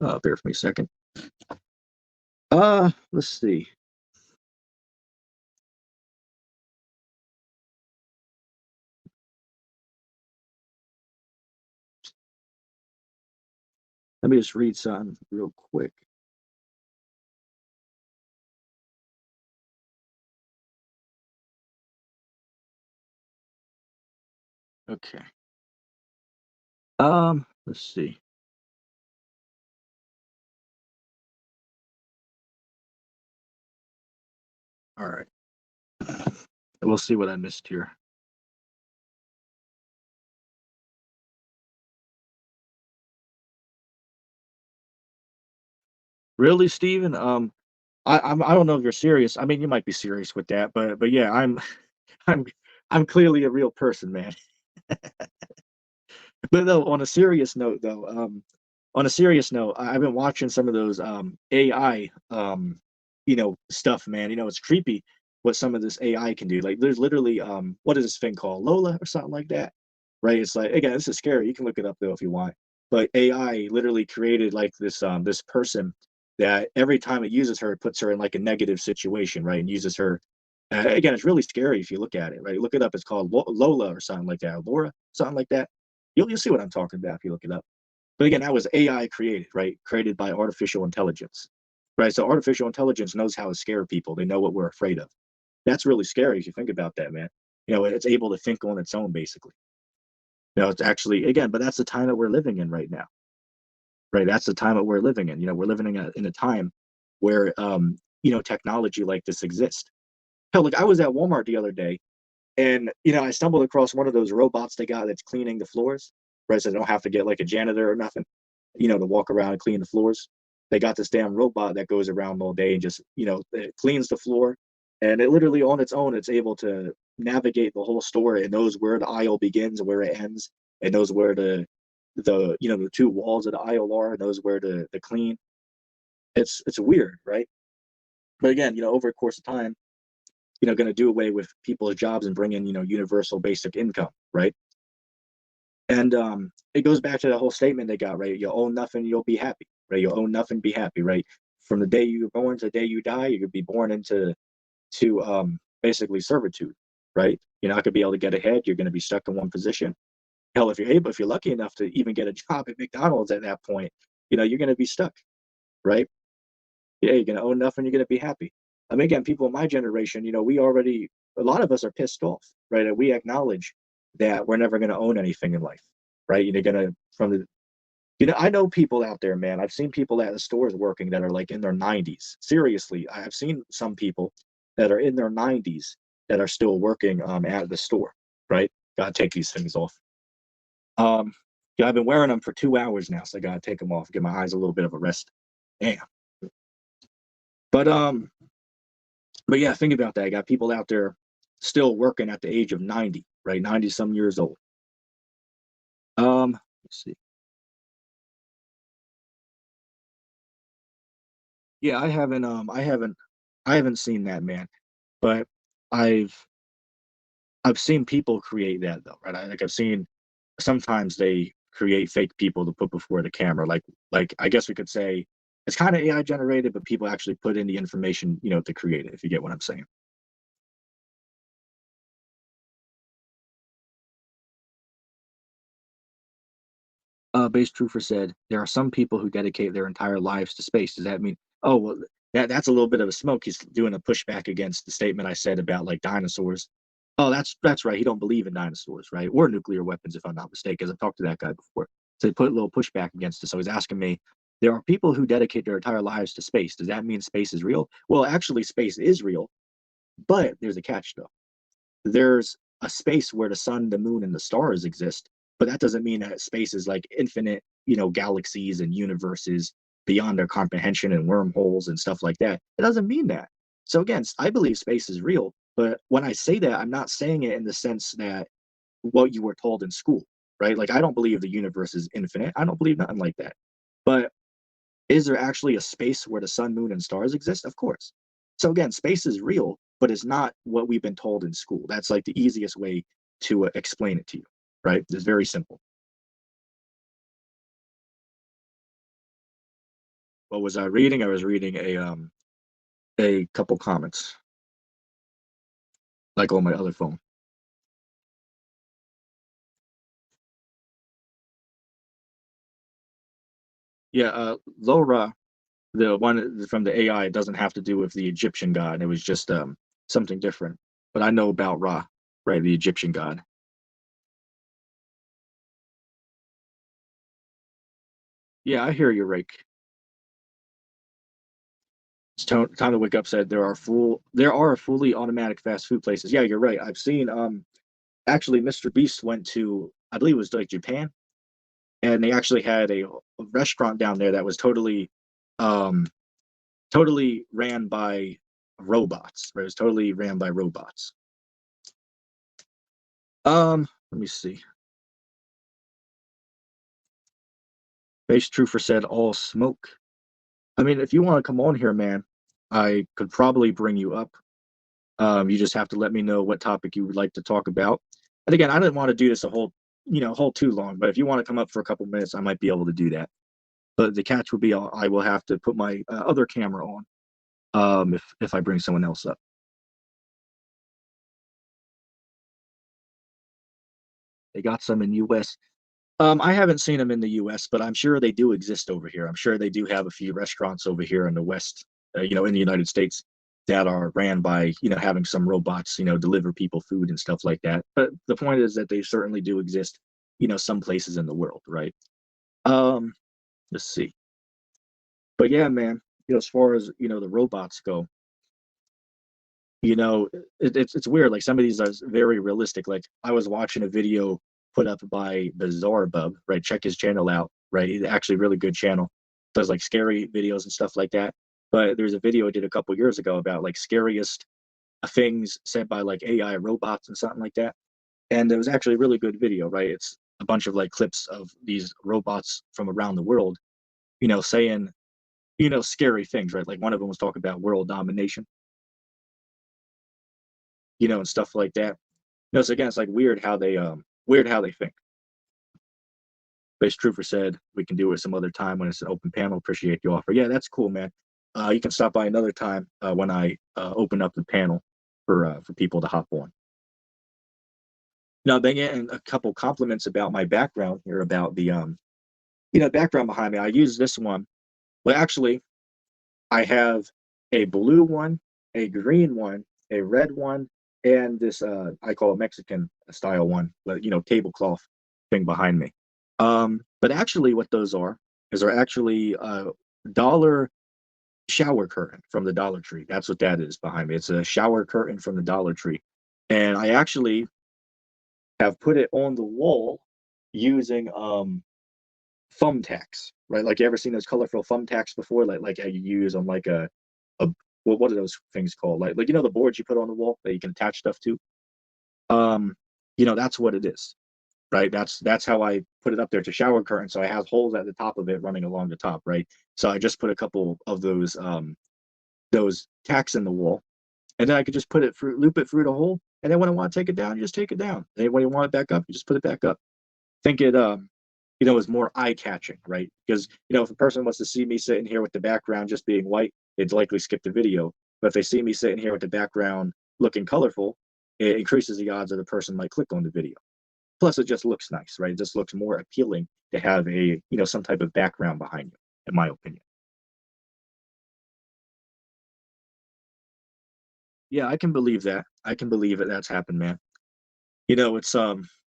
Bear with me a second. Let's see. Let me just read something real quick. Okay. Let's see. All right. We'll see what I missed here. Really, Steven? I don't know if you're serious. I mean, you might be serious with that, but yeah, I'm I'm clearly a real person, man. But no, on a serious note, I've been watching some of those AI stuff, man. It's creepy what some of this AI can do. Like there's literally what is this thing called? Lola or something like that. Right? It's like again, this is scary. You can look it up though if you want. But AI literally created like this person that every time it uses her, it puts her in like a negative situation, right? And uses her again, it's really scary if you look at it, right? Look it up. It's called Lola or something like that, Laura, something like that. You'll see what I'm talking about if you look it up. But again, that was AI created, right? Created by artificial intelligence, right? So artificial intelligence knows how to scare people. They know what we're afraid of. That's really scary if you think about that, man. It's able to think on its own, basically. It's actually again, but that's the time that we're living in right now, right? That's the time that we're living in. We're living in a time where technology like this exists. Hell, like I was at Walmart the other day, and I stumbled across one of those robots they got that's cleaning the floors, right? So they don't have to get like a janitor or nothing, to walk around and clean the floors. They got this damn robot that goes around all day and just, it cleans the floor. And it literally on its own, it's able to navigate the whole store. It knows where the aisle begins and where it ends. It knows where the two walls of the aisle are. It knows where to clean. It's weird, right? But again, over the course of time, going to do away with people's jobs and bring in, universal basic income, right? And it goes back to the whole statement they got, right? You'll own nothing, you'll be happy, right? You'll own nothing, be happy, right? From the day you're born to the day you die, you could be born into basically servitude, right? You're not gonna be able to get ahead. You're gonna be stuck in one position. Hell, if you're lucky enough to even get a job at McDonald's at that point, you're gonna be stuck, right? Yeah, you're gonna own nothing. You're gonna be happy. I mean, again, people in my generation, a lot of us are pissed off, right? And we acknowledge that we're never gonna own anything in life, right? You're gonna from the, I know people out there, man. I've seen people at the stores working that are like in their 90s. Seriously, I've seen some people that are in their 90s that are still working at the store. right? Gotta take these things off. Yeah, I've been wearing them for 2 hours now, so I gotta take them off, give my eyes a little bit of a rest. Damn. But but yeah, think about that. I got people out there still working at the age of 90, right? 90 some years old. Let's see. Yeah, I haven't seen that, man. But I've I've seen people create that though, right? Like I've seen sometimes they create fake people to put before the camera. Like I guess we could say it's kind of AI generated, but people actually put in the information, to create it, if you get what I'm saying. Base Trooper said, there are some people who dedicate their entire lives to space. Does that mean, oh, well, that's a little bit of a smoke. He's doing a pushback against the statement I said about like dinosaurs. Oh, that's right. He don't believe in dinosaurs, right? Or nuclear weapons, if I'm not mistaken. I've talked to that guy before. So he put a little pushback against it. So he's asking me, there are people who dedicate their entire lives to space. Does that mean space is real? Well, actually, space is real, but there's a catch though. There's a space where the sun, the moon, and the stars exist, but that doesn't mean that space is like infinite, galaxies and universes beyond our comprehension and wormholes and stuff like that. It doesn't mean that. So again, I believe space is real, but when I say that, I'm not saying it in the sense that what you were told in school, right? Like I don't believe the universe is infinite. I don't believe nothing like that. But is there actually a space where the sun, moon, and stars exist? Of course. So again, space is real, but it's not what we've been told in school. That's like the easiest way to explain it to you, right? It's very simple. What was I reading? I was reading a couple comments, like on my other phone. Yeah, Laura, the one from the AI, doesn't have to do with the Egyptian god. It was just something different. But I know about Ra, right? The Egyptian god. Yeah, I hear you, Rake. Time to wake up said there are fully automatic fast food places. Yeah, you're right. I've seen actually Mr. Beast went to, I believe it was like Japan, and they actually had a restaurant down there that was um totally ran by robots. Right? It was totally ran by robots. Let me see. Base Trooper said all smoke. I mean, if you want to come on here, man, I could probably bring you up. You just have to let me know what topic you would like to talk about. And again, I didn't want to do this a whole too long, but if you want to come up for a couple minutes, I might be able to do that. But the catch would be I will have to put my other camera on if I bring someone else up. They got some in U.S. I haven't seen them in the U.S., but I'm sure they do exist over here. I'm sure they do have a few restaurants over here in the West, in the United States that are ran by, having some robots, deliver people food and stuff like that. But the point is that they certainly do exist, some places in the world, right? Um, let's see. But yeah, man, as far as, the robots go, you know, it's weird. Like some of these are very realistic. Like I was watching a video put up by Bizarre Bub, right? Check his channel out, right? He's actually a really good channel. Does like scary videos and stuff like that. But there's a video I did a couple years ago about like scariest things said by like AI robots and something like that. And it was actually a really good video, right? It's a bunch of like clips of these robots from around the world, saying, scary things, right? Like one of them was talking about world domination, and stuff like that. So again, it's like weird how they think. Base Trooper said we can do it some other time when it's an open panel. Appreciate the offer. Yeah, that's cool, man. You can stop by another time when I open up the panel for people to hop on. Now, then getting a couple compliments about my background here, about the background behind me. I use this one. Well, actually, I have a blue one, a green one, a red one, and this I call it Mexican style one, but tablecloth thing behind me. But actually, what those are is they're actually a dollar shower curtain from the Dollar Tree. That's what that is behind me. It's a shower curtain from the Dollar Tree, and I actually have put it on the wall using thumbtacks, right? Like you ever seen those colorful thumbtacks before? Like how you use on like a what are those things called? Like the boards you put on the wall that you can attach stuff to. Um, that's what it is, right? That's how I put it up there. It's a shower curtain, so it has holes at the top of it running along the top, right? So I just put a couple of those tacks in the wall, and then I could just put it through, loop it through the hole, and then when I want to take it down, you just take it down. And when you want it back up, you just put it back up. Think it is more eye catching, right? Because if a person wants to see me sitting here with the background just being white, they'd likely skip the video. But if they see me sitting here with the background looking colorful, it increases the odds that the person might click on the video. Plus, it just looks nice, right? It just looks more appealing to have some type of background behind you, in my opinion. Yeah, I can believe that. I can believe it. That's happened, man. It's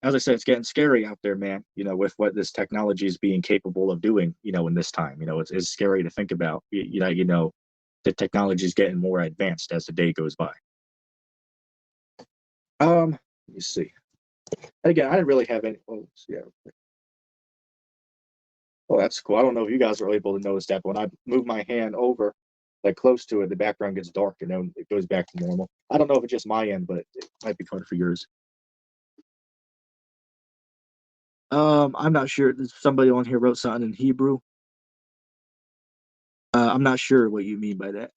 as I said, it's getting scary out there, man. With what this technology is being capable of doing. In this time, it's scary to think about. The technology is getting more advanced as the day goes by. Let me see. Again, I didn't really have any. Oh, yeah. Oh, that's cool. I don't know if you guys were able to notice that, but when I move my hand over, like close to it, the background gets dark and then it goes back to normal. I don't know if it's just my end, but it might be fun for yours. I'm not sure. Somebody on here wrote something in Hebrew. I'm not sure what you mean by that.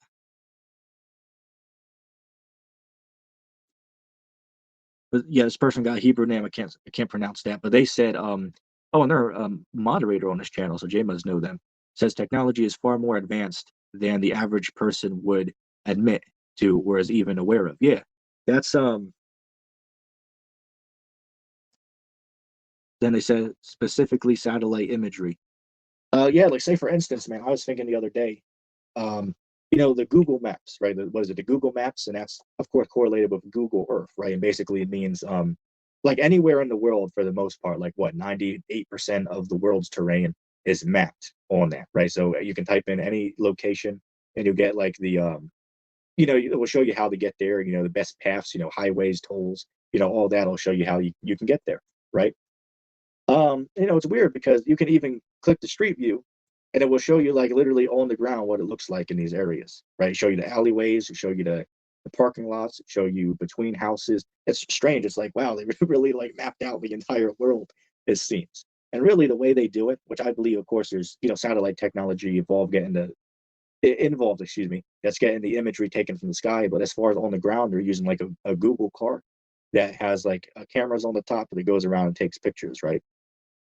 But yeah, this person got a Hebrew name. I can't pronounce that. But they said, oh, and they're a moderator on this channel, so Jay must know them. Says technology is far more advanced than the average person would admit to, or is even aware of. Yeah, that's Then they said specifically satellite imagery. Yeah, like say for instance, man, I was thinking the other day, um, the Google Maps, right? What is it, the Google Maps? And that's of course correlated with Google Earth, right? And basically it means like anywhere in the world for the most part, like what, 98% of the world's terrain is mapped on that, right? So you can type in any location and you'll get like it will show you how to get there, the best paths, highways, tolls, all that'll show you how you can get there, right? It's weird because you can even click the street view and it will show you like literally on the ground what it looks like in these areas, right? Show you the alleyways, show you the parking lots, show you between houses. It's strange. It's like, wow, they really like mapped out the entire world, it seems. And really the way they do it, which I believe, of course, there's, satellite technology involved, excuse me, that's getting the imagery taken from the sky. But as far as on the ground, they're using like a Google car that has like cameras on the top that goes around and takes pictures, right?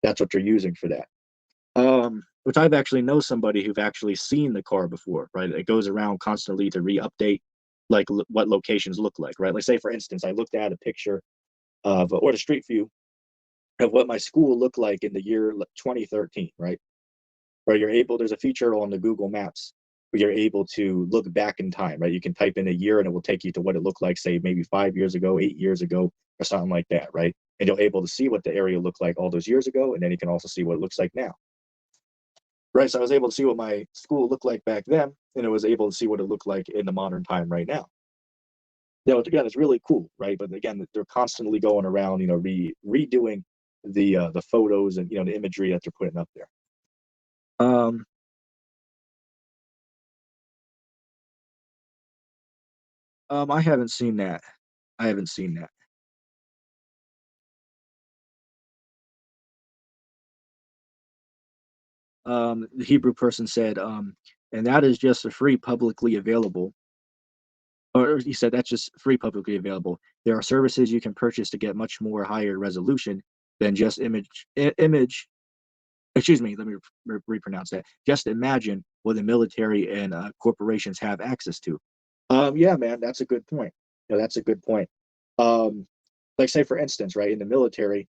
That's what you're using for that. Which I've actually know somebody who've actually seen the car before, right? It goes around constantly to re-update like what locations look like, right? Like say for instance, I looked at a picture of or the street view of what my school looked like in the year 2013, right? Where there's a feature on the Google Maps where you're able to look back in time, right? You can type in a year and it will take you to what it looked like, say maybe 5 years ago, 8 years ago, or something like that, right? And you're able to see what the area looked like all those years ago, and then you can also see what it looks like now. Right. So I was able to see what my school looked like back then, and I was able to see what it looked like in the modern time right now. Again, it's really cool, right? But again, they're constantly going around, redoing the photos and the imagery that they're putting up there. Um, I haven't seen that. I haven't seen that. The Hebrew person said, and that is just a free publicly available. Or he said that's just free publicly available. There are services you can purchase to get much more higher resolution than just image. Excuse me, let me repronounce that. Just imagine what the military and corporations have access to. Yeah, man, that's a good point. That's a good point. Um, like say for instance, right, in the military,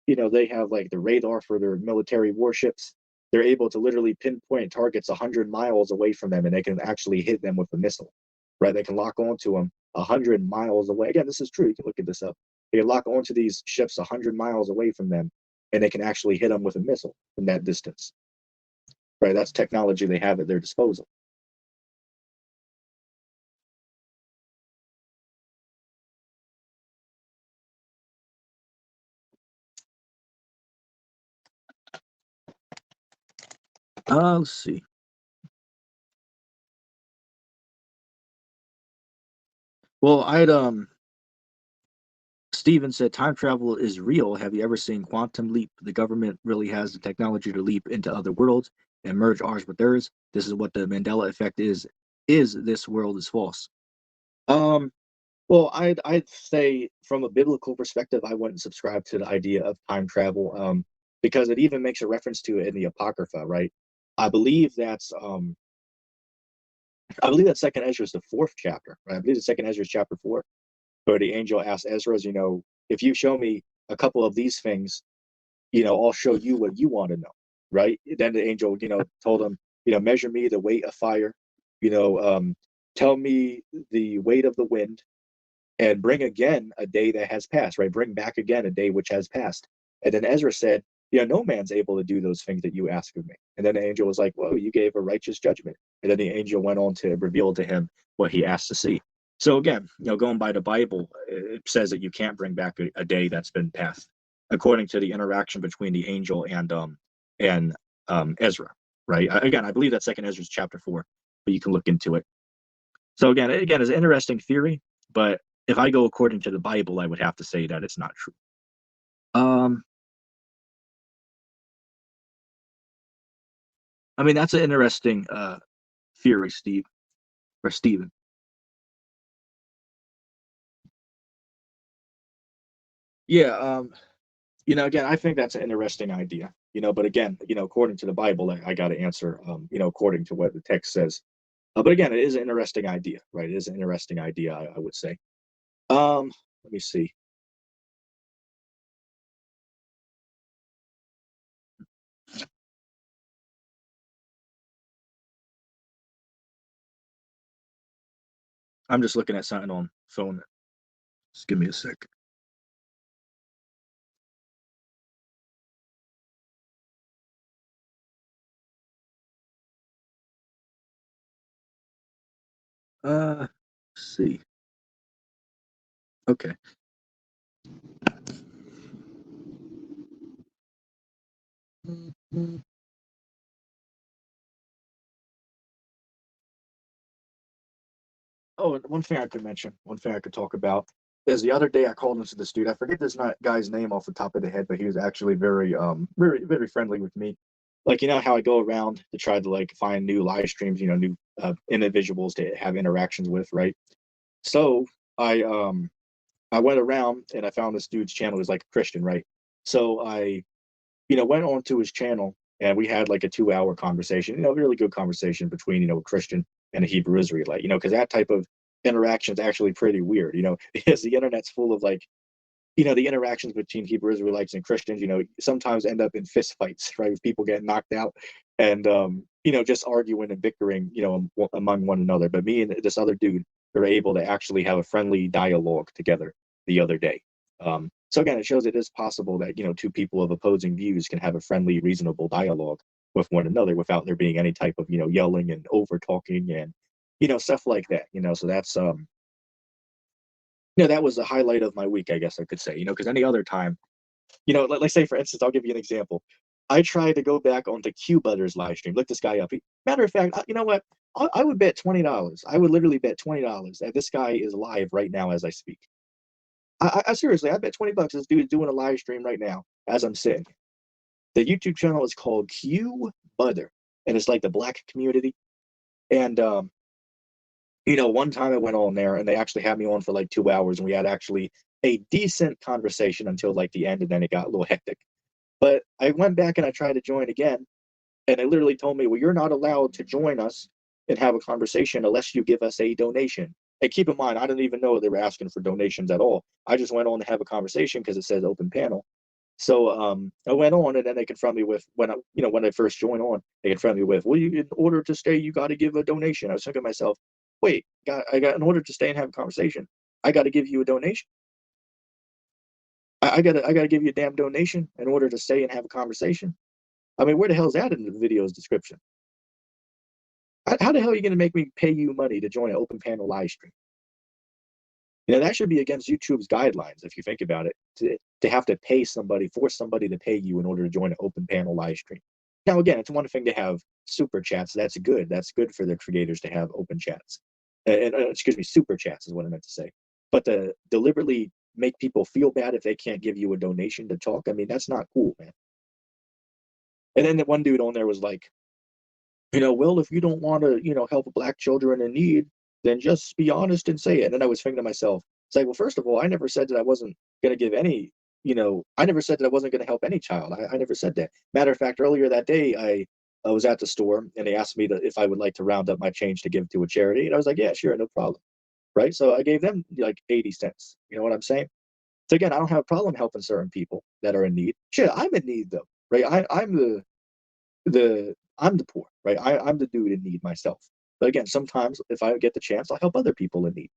they have like the radar for their military warships. They're able to literally pinpoint targets 100 miles away from them and they can actually hit them with a missile, right? They can lock onto them 100 miles away. Again, this is true. You can look at this up. They can lock onto these ships 100 miles away from them and they can actually hit them with a missile from that distance, right? That's technology they have at their disposal. Let's see. Well, Steven said time travel is real. Have you ever seen Quantum Leap? The government really has the technology to leap into other worlds and merge ours with theirs. This is what the Mandela effect is. Is this world is false? Um, well, I'd say from a biblical perspective, I wouldn't subscribe to the idea of time travel, because it even makes a reference to it in the Apocrypha, right? I believe that's um, I believe that Second Ezra is the fourth chapter, right? I believe the Second Ezra is chapter 4, where the angel asks Ezra, if you show me a couple of these things, I'll show you what you want to know, right? Then the angel, told him, measure me the weight of fire, you know, um, tell me the weight of the wind, and bring again a day that has passed, right? Bring back again a day which has passed. And then Ezra said, no man's able to do those things that you ask of me. And then the angel was like, well, you gave a righteous judgment. And then the angel went on to reveal to him what he asked to see. So again, going by the Bible, it says that you can't bring back a day that's been passed, according to the interaction between the angel and Ezra, right? Again, I believe that Second Ezra is chapter 4, but you can look into it. So again, it's an interesting theory, but if I go according to the Bible, I would have to say that it's not true. I mean, that's an interesting theory, Steve or Steven. Yeah, again, I think that's an interesting idea. But again, according to the Bible, I got to answer, according to what the text says. But again, it is an interesting idea, right? It is an interesting idea, I would say. Let me see. I'm just looking at something on phone. Just give me a sec. Let's see. Okay. Oh, and one thing I could mention, one thing I could talk about is the other day I called into this dude. I forget this not guy's name off the top of the head, but he was actually very friendly with me. Like, how I go around to try to like find new live streams, new individuals to have interactions with, right? So I went around and I found this dude's channel. He was like a Christian, right? So I went on to his channel and we had like a 2-hour conversation, really good conversation between, a Christian and a Hebrew Israelite, because that type of interaction is actually pretty weird, because the internet's full of like, the interactions between Hebrew Israelites and Christians, sometimes end up in fist fights, right? With people getting knocked out and, just arguing and bickering, among one another. But me and this other dude were able to actually have a friendly dialogue together the other day. So again, it shows it is possible that, two people of opposing views can have a friendly, reasonable dialogue with one another without there being any type of, yelling and over talking and, stuff like that, so that's, that was the highlight of my week, I guess I could say, because any other time, let's say, for instance, I'll give you an example. I tried to go back onto Q Butter's live stream. Look this guy up. Matter of fact, you know what? I would bet $20. I would literally bet $20 that this guy is live right now as I speak. I seriously, I bet $20 this dude is doing a live stream right now as I'm sitting. The YouTube channel is called Q Butter, and it's like the black community. And one time I went on there and they actually had me on for like 2 hours and we had actually a decent conversation until like the end, and then it got a little hectic. But I went back and I tried to join again, and they literally told me, well, you're not allowed to join us and have a conversation unless you give us a donation. And keep in mind, I didn't even know they were asking for donations at all. I just went on to have a conversation because it says open panel. So I went on, and then they confront me with when I first joined on, they confront me with, well, in order to stay, you got to give a donation. I was thinking to myself, wait, I got in order to stay and have a conversation, I got to give you a donation. I gotta give you a damn donation in order to stay and have a conversation. I mean, where the hell is that in the video's description? How the hell are you gonna make me pay you money to join an open panel live stream? That should be against YouTube's guidelines if you think about it. To have to pay somebody, force somebody to pay you in order to join an open panel live stream. Now, again, it's one thing to have super chats. That's good. That's good for the creators to have open chats. And excuse me, super chats is what I meant to say. But to deliberately make people feel bad if they can't give you a donation to talk, I mean, that's not cool, man. And then the one dude on there was like, well, if you don't want to, help black children in need, then just be honest and say it. And then I was thinking to myself, it's like, well, first of all, I never said that I wasn't going to give any, I never said that I wasn't going to help any child. I never said that. Matter of fact, earlier that day, I was at the store and they asked me if I would like to round up my change to give to a charity. And I was like, yeah, sure, no problem. Right. So I gave them like 80 cents. You know what I'm saying? So again, I don't have a problem helping certain people that are in need. Shit, I'm in need though, right? I'm the poor, right? I'm the dude in need myself. But again, sometimes if I get the chance, I'll help other people in need.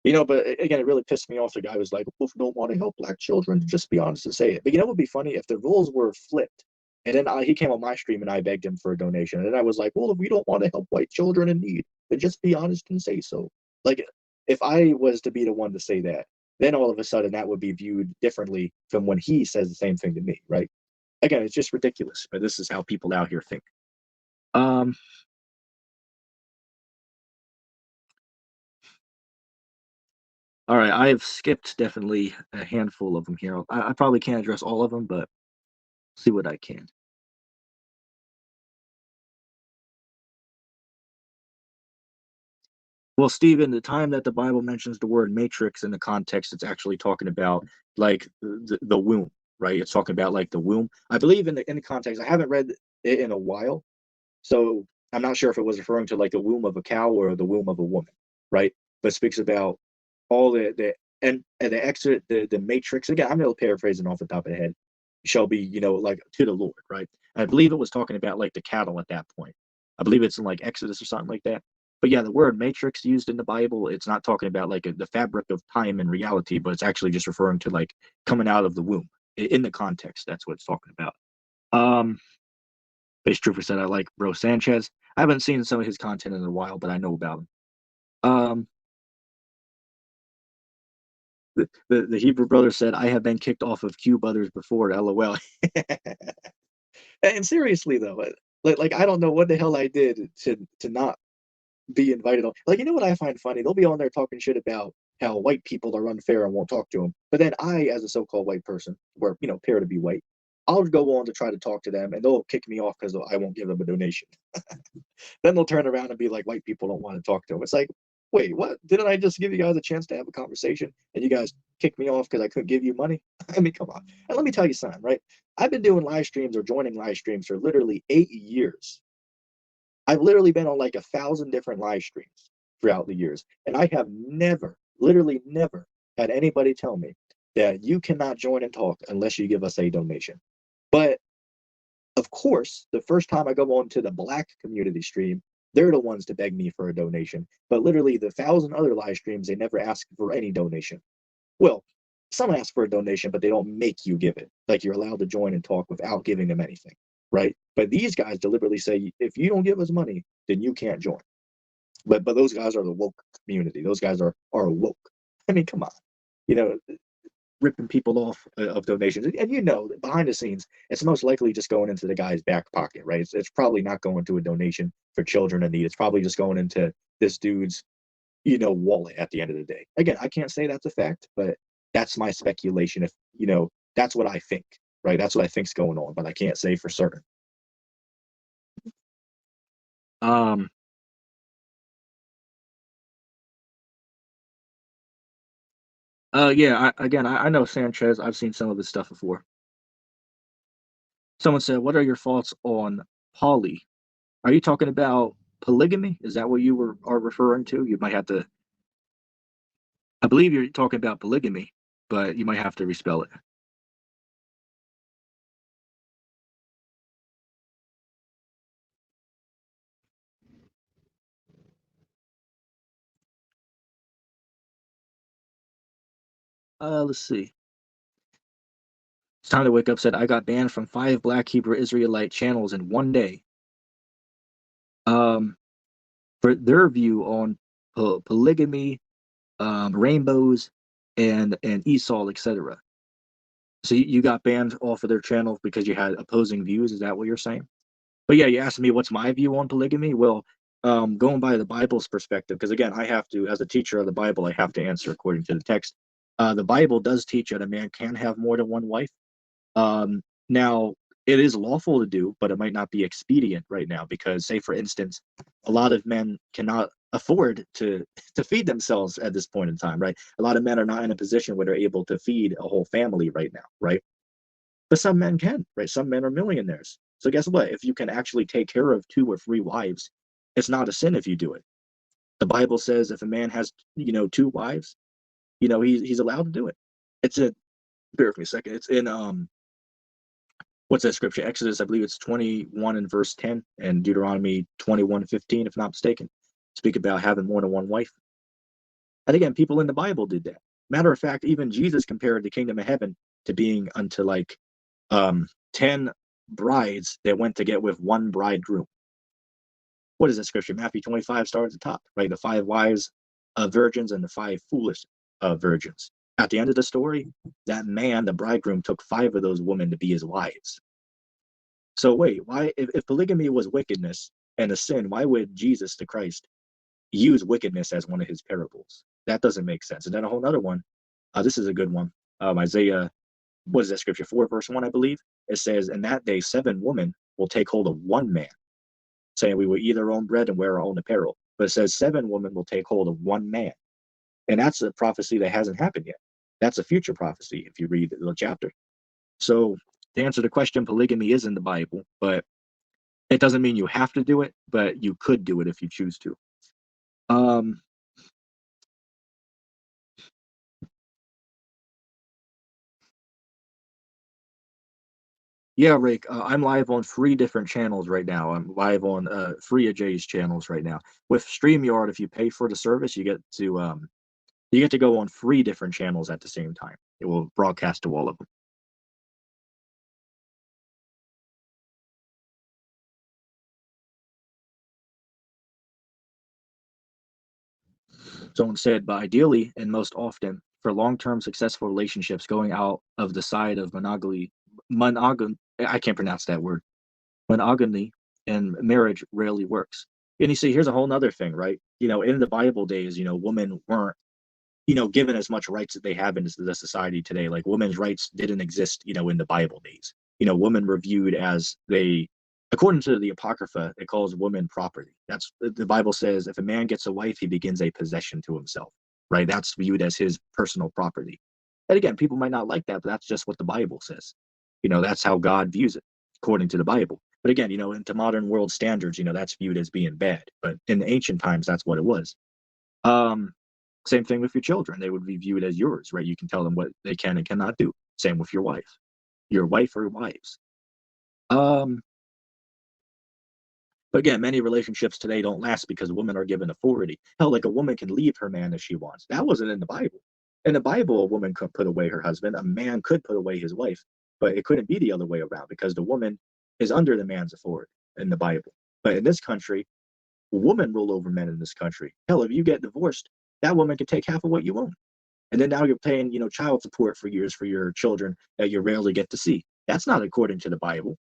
But again, it really pissed me off. The guy was like, well, if you don't want to help black children, just be honest and say it. But what would be funny if the roles were flipped? And then he came on my stream and I begged him for a donation. And then I was like, well, if we don't want to help white children in need, then just be honest and say so. Like, if I was to be the one to say that, then all of a sudden that would be viewed differently from when he says the same thing to me, right? Again, it's just ridiculous, but this is how people out here think. Um, all right, I have skipped definitely a handful of them here. I probably can't address all of them, but see what I can. Well, Stephen, the time that the Bible mentions the word matrix in the context, it's actually talking about like the womb, right? It's talking about like the womb. I believe in the context. I haven't read it in a while, so I'm not sure if it was referring to like the womb of a cow or the womb of a woman, right? But speaks about all and the exit the matrix. Again, I'm gonna paraphrasing off the top of the head. Shall be like to the Lord, right? And I believe it was talking about like the cattle at that point. I believe it's in like Exodus or something like that. But yeah, the word matrix used in the Bible, it's not talking about like the fabric of time and reality, but it's actually just referring to like coming out of the womb in the context. That's what it's talking about. Base Trooper said I like Bro Sanchez. I haven't seen some of his content in a while, but I know about him. The Hebrew brother said, I have been kicked off of Q Brothers before, LOL. And seriously though, like I don't know what the hell I did to not be invited on. Like, what I find funny? They'll be on there talking shit about how white people are unfair and won't talk to them. But then I, as a so-called white person, or appear to be white, I'll go on to try to talk to them, and they'll kick me off because I won't give them a donation. Then they'll turn around and be like, white people don't want to talk to them. It's like, wait, what? Didn't I just give you guys a chance to have a conversation, and you guys kicked me off because I couldn't give you money? I mean, come on. And let me tell you something, right? I've been doing live streams or joining live streams for literally 8 years. I've literally been on like 1,000 different live streams throughout the years, and I have never, literally never, had anybody tell me that you cannot join and talk unless you give us a donation. But of course, the first time I go on to the black community stream, they're the ones to beg me for a donation. But literally, the 1,000 other live streams, they never ask for any donation. Well, some ask for a donation, but they don't make you give it. Like, you're allowed to join and talk without giving them anything, right? But these guys deliberately say, if you don't give us money, then you can't join. But those guys are the woke community. Those guys are woke. I mean, come on, you know, ripping people off of donations, and behind the scenes, it's most likely just going into the guy's back pocket, right? It's probably not going to a donation for children in need. It's probably just going into this dude's wallet at the end of the day. Again, I can't say that's a fact, but that's my speculation. If that's what I think, right? That's what I think's going on, but I can't say for certain. Um, yeah, I know Sanchez. I've seen some of his stuff before. Someone said, what are your thoughts on poly? Are you talking about polygamy? Is that what you are referring to? You might have to, I believe you're talking about polygamy, but you might have to respell it. Let's see. It's time to wake up said, I got banned from 5 Black Hebrew Israelite channels in one day. For their view on polygamy, rainbows, and Esau, etc. So you got banned off of their channel because you had opposing views. Is that what you're saying? But yeah, you asked me what's my view on polygamy. Well, going by the Bible's perspective, because again, I have to, as a teacher of the Bible, I have to answer according to the text. The Bible does teach that a man can have more than one wife. Now, it is lawful to do, but it might not be expedient right now because, say, for instance, a lot of men cannot afford to feed themselves at this point in time, right? A lot of men are not in a position where they're able to feed a whole family right now, right? But some men can, right? Some men are millionaires. So guess what? If you can actually take care of 2 or 3 wives, it's not a sin if you do it. The Bible says if a man has, 2 wives, he's allowed to do it. It's a bear with me a second. It's in what's that scripture? Exodus, I believe it's 21 and verse 10, and Deuteronomy 21:15, if not mistaken, speak about having more than one wife. And again, people in the Bible did that. Matter of fact, even Jesus compared the kingdom of heaven to being unto like 10 brides that went to get with one bridegroom. What is that scripture? Matthew 25 starts at the top, right? The 5 wise virgins and the 5 foolish virgins. At the end of the story, that man, the bridegroom, took 5 of those women to be his wives. So wait, why, if polygamy was wickedness and a sin, why would Jesus the Christ use wickedness as one of his parables? That doesn't make sense. And then a whole other one. This is a good one. Isaiah, what is that scripture? 4 verse 1, I believe. It says, "In that day 7 women will take hold of one man, saying we will eat our own bread and wear our own apparel." But it says 7 women will take hold of one man. And that's a prophecy that hasn't happened yet. That's a future prophecy if you read the chapter. So to answer the question, polygamy is in the Bible, but it doesn't mean you have to do it, but you could do it if you choose to. Um, yeah, Rick, I'm live on 3 different channels right now. I'm live on Free Jay's channels right now. With StreamYard, if you pay for the service, you get to go on 3 different channels at the same time. It will broadcast to all of them. Someone said, but ideally and most often, for long-term successful relationships, going out of the side of monogamy, I can't pronounce that word, monogamy and marriage rarely works. And you see, here's a whole nother thing, right? In the Bible days, women weren't, given as much rights that they have in the society today. Like women's rights didn't exist, in the Bible days. Women were viewed as according to the Apocrypha, it calls women property. That's the Bible says if a man gets a wife, he begins a possession to himself, right? That's viewed as his personal property. And again, people might not like that, but that's just what the Bible says. That's how God views it, according to the Bible. But again, into modern world standards, that's viewed as being bad. But in the ancient times, that's what it was. Um, Same thing with your children. They would be viewed as yours, right? You can tell them what they can and cannot do. Same with your wife or wives. Um, but again, many relationships today don't last because women are given authority. Hell, like a woman can leave her man if she wants. That wasn't in the Bible. In the Bible, a woman could put away her husband. A man could put away his wife, but it couldn't be the other way around because the woman is under the man's authority in the Bible. But in this country, women rule over men in this country. Hell, if you get divorced, that woman can take half of what you own. And then now you're paying, child support for years for your children that you rarely get to see. That's not according to the Bible.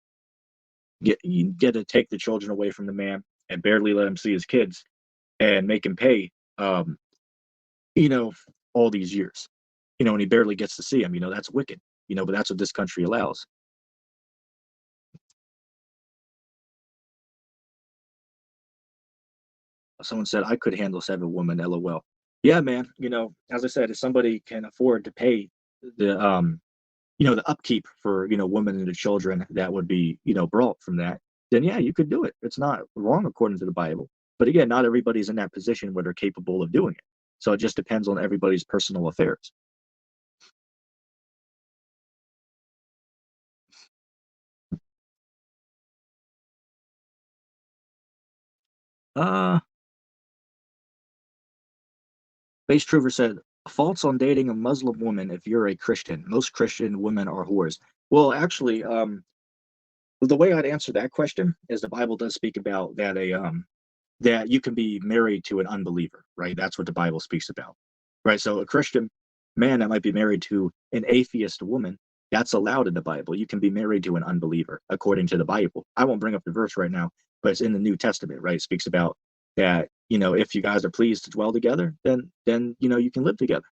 You get to take the children away from the man and barely let him see his kids and make him pay, um, you know, all these years, and he barely gets to see him. That's wicked. But that's what this country allows. Someone said I could handle 7 women. LOL. Yeah, man. As I said, if somebody can afford to pay the the upkeep for women and the children that would be brought from that, then yeah, you could do it. It's not wrong according to the Bible. But again, not everybody's in that position where they're capable of doing it. So it just depends on everybody's personal affairs. Uh Base Trooper said, faults on dating a Muslim woman if you're a Christian. Most Christian women are whores. Well, actually, the way I'd answer that question is the Bible does speak about that you can be married to an unbeliever, right? That's what the Bible speaks about, right? So a Christian man that might be married to an atheist woman, That's allowed in the Bible. You can be married to an unbeliever according to the Bible. I won't bring up the verse right now, but it's in the New Testament, right? It speaks about that, if you guys are pleased to dwell together, then you can live together.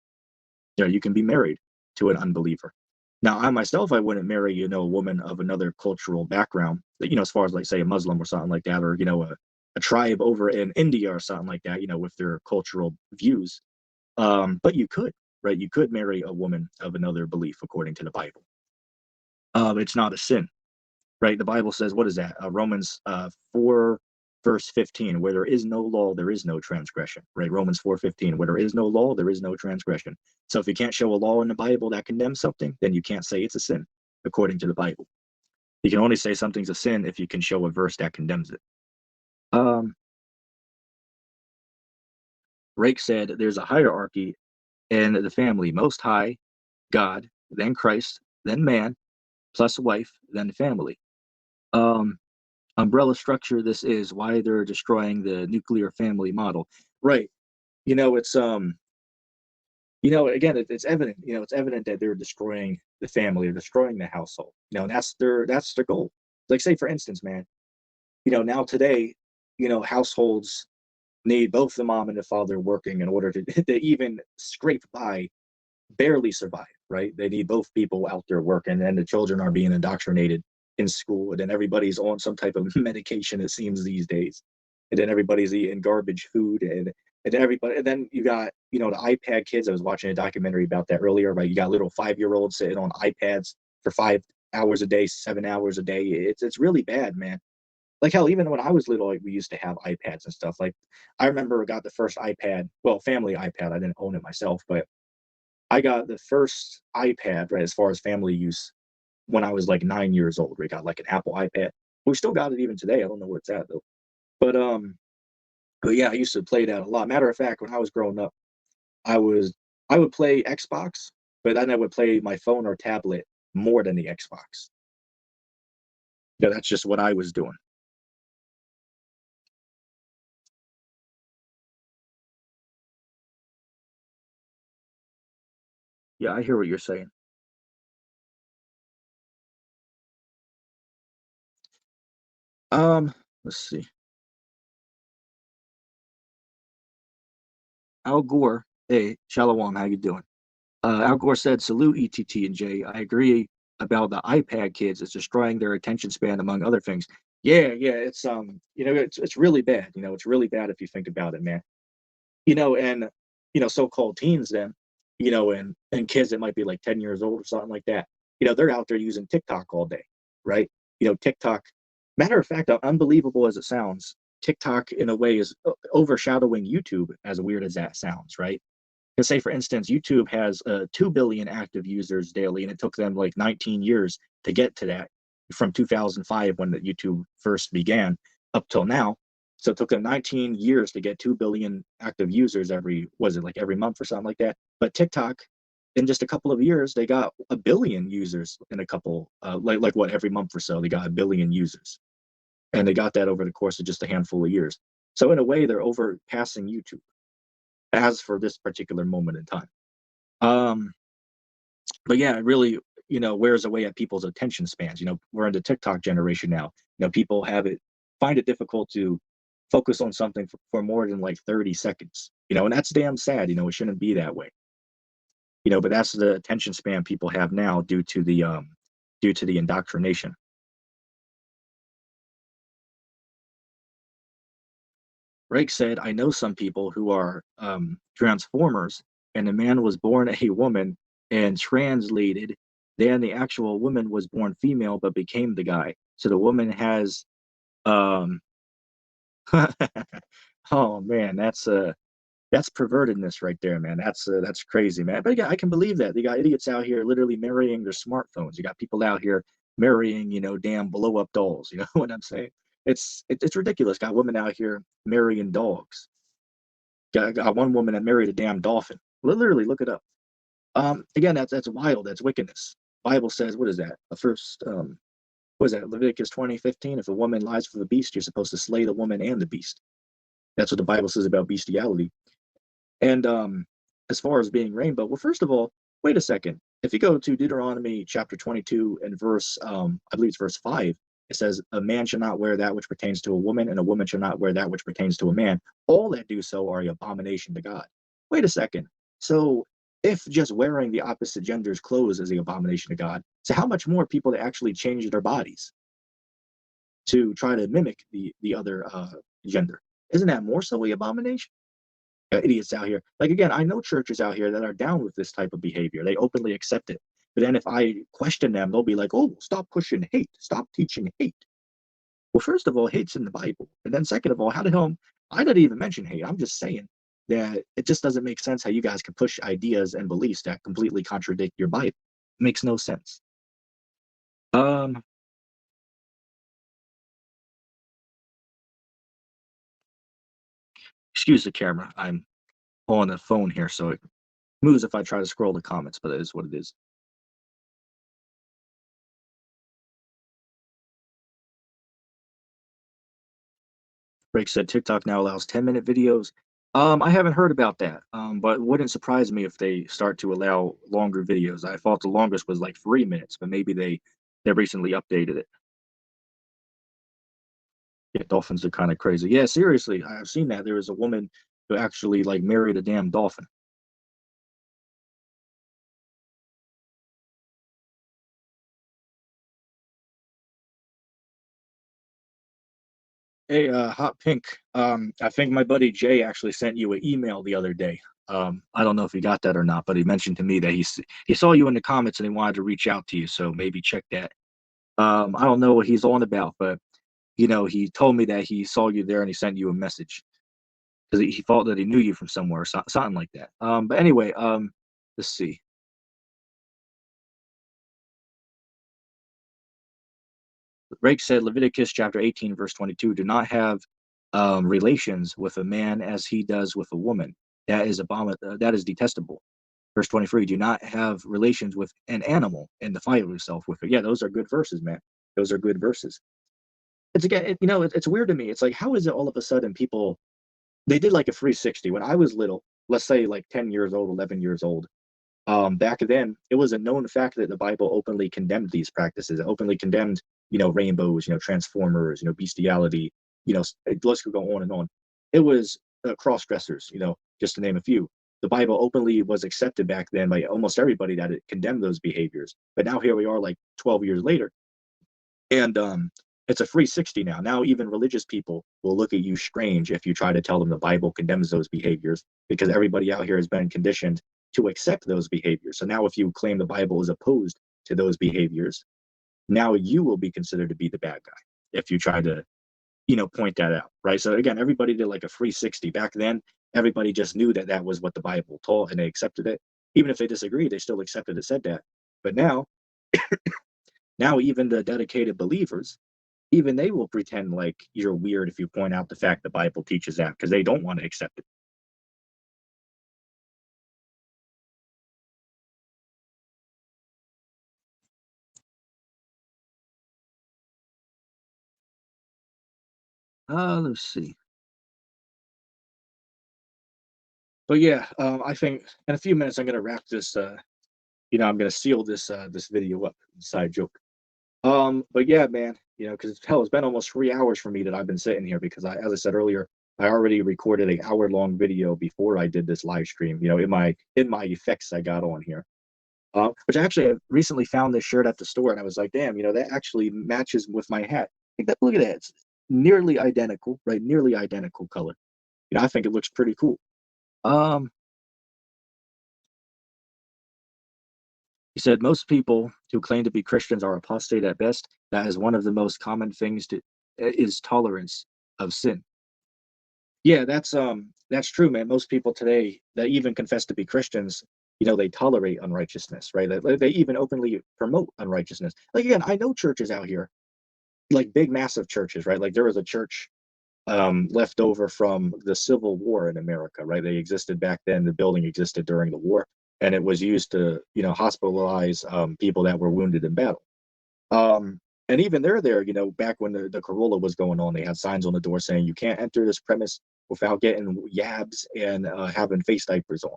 You can be married to an unbeliever. Now, I myself, I wouldn't marry, a woman of another cultural background, as far as like say a Muslim or something like that, or a tribe over in India or something like that, with their cultural views. But you could, right? You could marry a woman of another belief according to the Bible. It's not a sin, right? The Bible says, what is that? Romans 4, verse 15, where there is no law, there is no transgression, right? Romans 4:15, where there is no law, there is no transgression. So if you can't show a law in the Bible that condemns something, then you can't say it's a sin according to the Bible. You can only say something's a sin if you can show a verse that condemns it. Rake said there's a hierarchy in the family: most high, God, then Christ, then man, plus wife, then family. Umbrella structure this is why they're destroying the nuclear family model. Right. It's again, it's evident, it's evident that they're destroying the family or destroying the household. And that's their goal. Like say for instance, man, now today, households need both the mom and the father working in order to, to even scrape by, barely survive, right? They need both people out there working, and the children are being indoctrinated in school, and then everybody's on some type of medication, it seems these days, and then everybody's eating garbage food, and then you got the iPad kids. I was watching a documentary about that earlier, right? You got little 5-year-olds sitting on iPads for 5 hours a day, 7 hours a day. It's really bad, man. Like hell, even when I was little, like we used to have iPads and stuff. Like I remember I got the first iPad, well, family iPad. I didn't own it myself, but I got the first iPad, right, as far as family use, when I was like 9 years old. We got like an Apple iPad. We still got it even today. I don't know where it's at though. But but yeah, I used to play that a lot. Matter of fact, when I was growing up, I was I would play Xbox, but then I would play my phone or tablet more than the Xbox. Yeah, that's just what I was doing. Yeah, I hear what you're saying. Let's see. Al Gore. Hey, Shalom, how you doing? Al Gore said, "Salute ETT and J. I agree about the iPad kids. It's destroying their attention span, among other things." Yeah, yeah, it's really bad. It's really bad if you think about it, man. And so-called teens then, and kids that might be like 10 years old or something like that. They're out there using TikTok all day, right? TikTok. Matter of fact, unbelievable as it sounds, TikTok in a way is overshadowing YouTube, as weird as that sounds, right? Because say for instance, YouTube has 2 billion active users daily, and it took them like 19 years to get to that, from 2005 when the YouTube first began up till now. So it took them 19 years to get 2 billion active users every month or something like that. But TikTok, in just a couple of years, they got a billion users in a couple, like what, every month or so, they got a billion users. And they got that over the course of just a handful of years. So in a way, they're overpassing YouTube as for this particular moment in time. Um, but yeah, it really, wears away at people's attention spans. We're in the TikTok generation now. People find it difficult to focus on something for more than like 30 seconds, and that's damn sad. It shouldn't be that way. But that's the attention span people have now due to the indoctrination. Rake said, "I know some people who are transformers, and the man was born a woman and translated. Then the actual woman was born female but became the guy. So the woman has um oh man, that's pervertedness right there, man. That's crazy, man. But yeah, I can believe that. You got idiots out here literally marrying their smartphones. You got people out here marrying, damn blow up dolls. You know what I'm saying? It's ridiculous. Got women out here marrying dogs. Got one woman that married a damn dolphin. Literally, look it up. Again, that's wild. That's wickedness. Bible says, what is that? The first, what is that? Leviticus 20:15. If a woman lies with a beast, you're supposed to slay the woman and the beast. That's what the Bible says about bestiality. And as far as being rainbow, well, first of all, wait a second. If you go to Deuteronomy chapter 22 and verse, I believe it's verse 5, it says, "A man shall not wear that which pertains to a woman, and a woman shall not wear that which pertains to a man. All that do so are an abomination to God." Wait a second. So, if just wearing the opposite gender's clothes is the abomination to God, so how much more people that actually change their bodies to try to mimic the other gender? Isn't that more so the abomination? Idiots out here. Like again, I know churches out here that are down with this type of behavior. They openly accept it. But then if I question them, they'll be like, "Oh, stop pushing hate. Stop teaching hate." Well, first of all, hate's in the Bible. And then second of all, how the hell I didn't even mention hate. I'm just saying that it just doesn't make sense how you guys can push ideas and beliefs that completely contradict your Bible. It makes no sense. Um, excuse the camera. I'm on the phone here, so it moves if I try to scroll the comments, but it is what it is. Drake said TikTok now allows 10-minute videos. I haven't heard about that, but it wouldn't surprise me if they start to allow longer videos. I thought the longest was like 3 minutes, but maybe they recently updated it. Yeah, dolphins are kind of crazy. Yeah, seriously, I've seen that. There was a woman who actually like married a damn dolphin. Hey, Hot Pink. I think my buddy Jay actually sent you an email the other day. I don't know if he got that or not, but he mentioned to me that he saw you in the comments and he wanted to reach out to you. So maybe check that. I don't know what he's on about, but he told me that he saw you there and he sent you a message because he thought that he knew you from somewhere, something like that. But anyway, let's see. Rake said Leviticus chapter 18, verse 22, do not have relations with a man as he does with a woman. That is detestable. Verse 23, do not have relations with an animal and defile yourself with it. Yeah, those are good verses, man. Those are good verses. It's again, it's weird to me. It's like, how is it all of a sudden people, they did like a 360 when I was little, let's say like 10 years old, 11 years old. Back then, it was a known fact that the Bible openly condemned these practices. It openly condemned, rainbows, transformers, bestiality, the list could go on and on. It was cross dressers, just to name a few. The Bible openly was accepted back then by almost everybody that it condemned those behaviors. But now here we are, like 12 years later, and it's a 360 now. Now even religious people will look at you strange if you try to tell them the Bible condemns those behaviors, because everybody out here has been conditioned to accept those behaviors. So now if you claim the Bible is opposed to those behaviors, now you will be considered to be the bad guy if you try to, point that out, right? So again, everybody did like a 360. Back then, everybody just knew that that was what the Bible taught and they accepted it. Even if they disagreed, they still accepted it said that. But now even the dedicated believers, even they will pretend like you're weird if you point out the fact the Bible teaches that because they don't want to accept it. Let's see. But yeah, I think in a few minutes I'm gonna wrap this. I'm gonna seal this video up. Side joke. But yeah, man, because hell, it's been almost 3 hours for me that I've been sitting here because as I said earlier, I already recorded an hour-long video before I did this live stream. In my effects I got on here. Which actually I recently found this shirt at the store and I was like, damn, that actually matches with my hat. Look at that. It's nearly identical, right? Nearly identical color. I think it looks pretty cool. Um, he said most people who claim to be Christians are apostate at best. That is one of the most common things to is tolerance of sin. Yeah, that's true, man. Most people today that even confess to be Christians, they tolerate unrighteousness, right? They even openly promote unrighteousness. Like again, I know churches out here, like big, massive churches, right? Like there was a church left over from the Civil War in America, right? They existed back then. The building existed during the war, and it was used to, hospitalize people that were wounded in battle. And even they're there, back when the Corolla was going on, they had signs on the door saying you can't enter this premise without getting yabs and having face diapers on.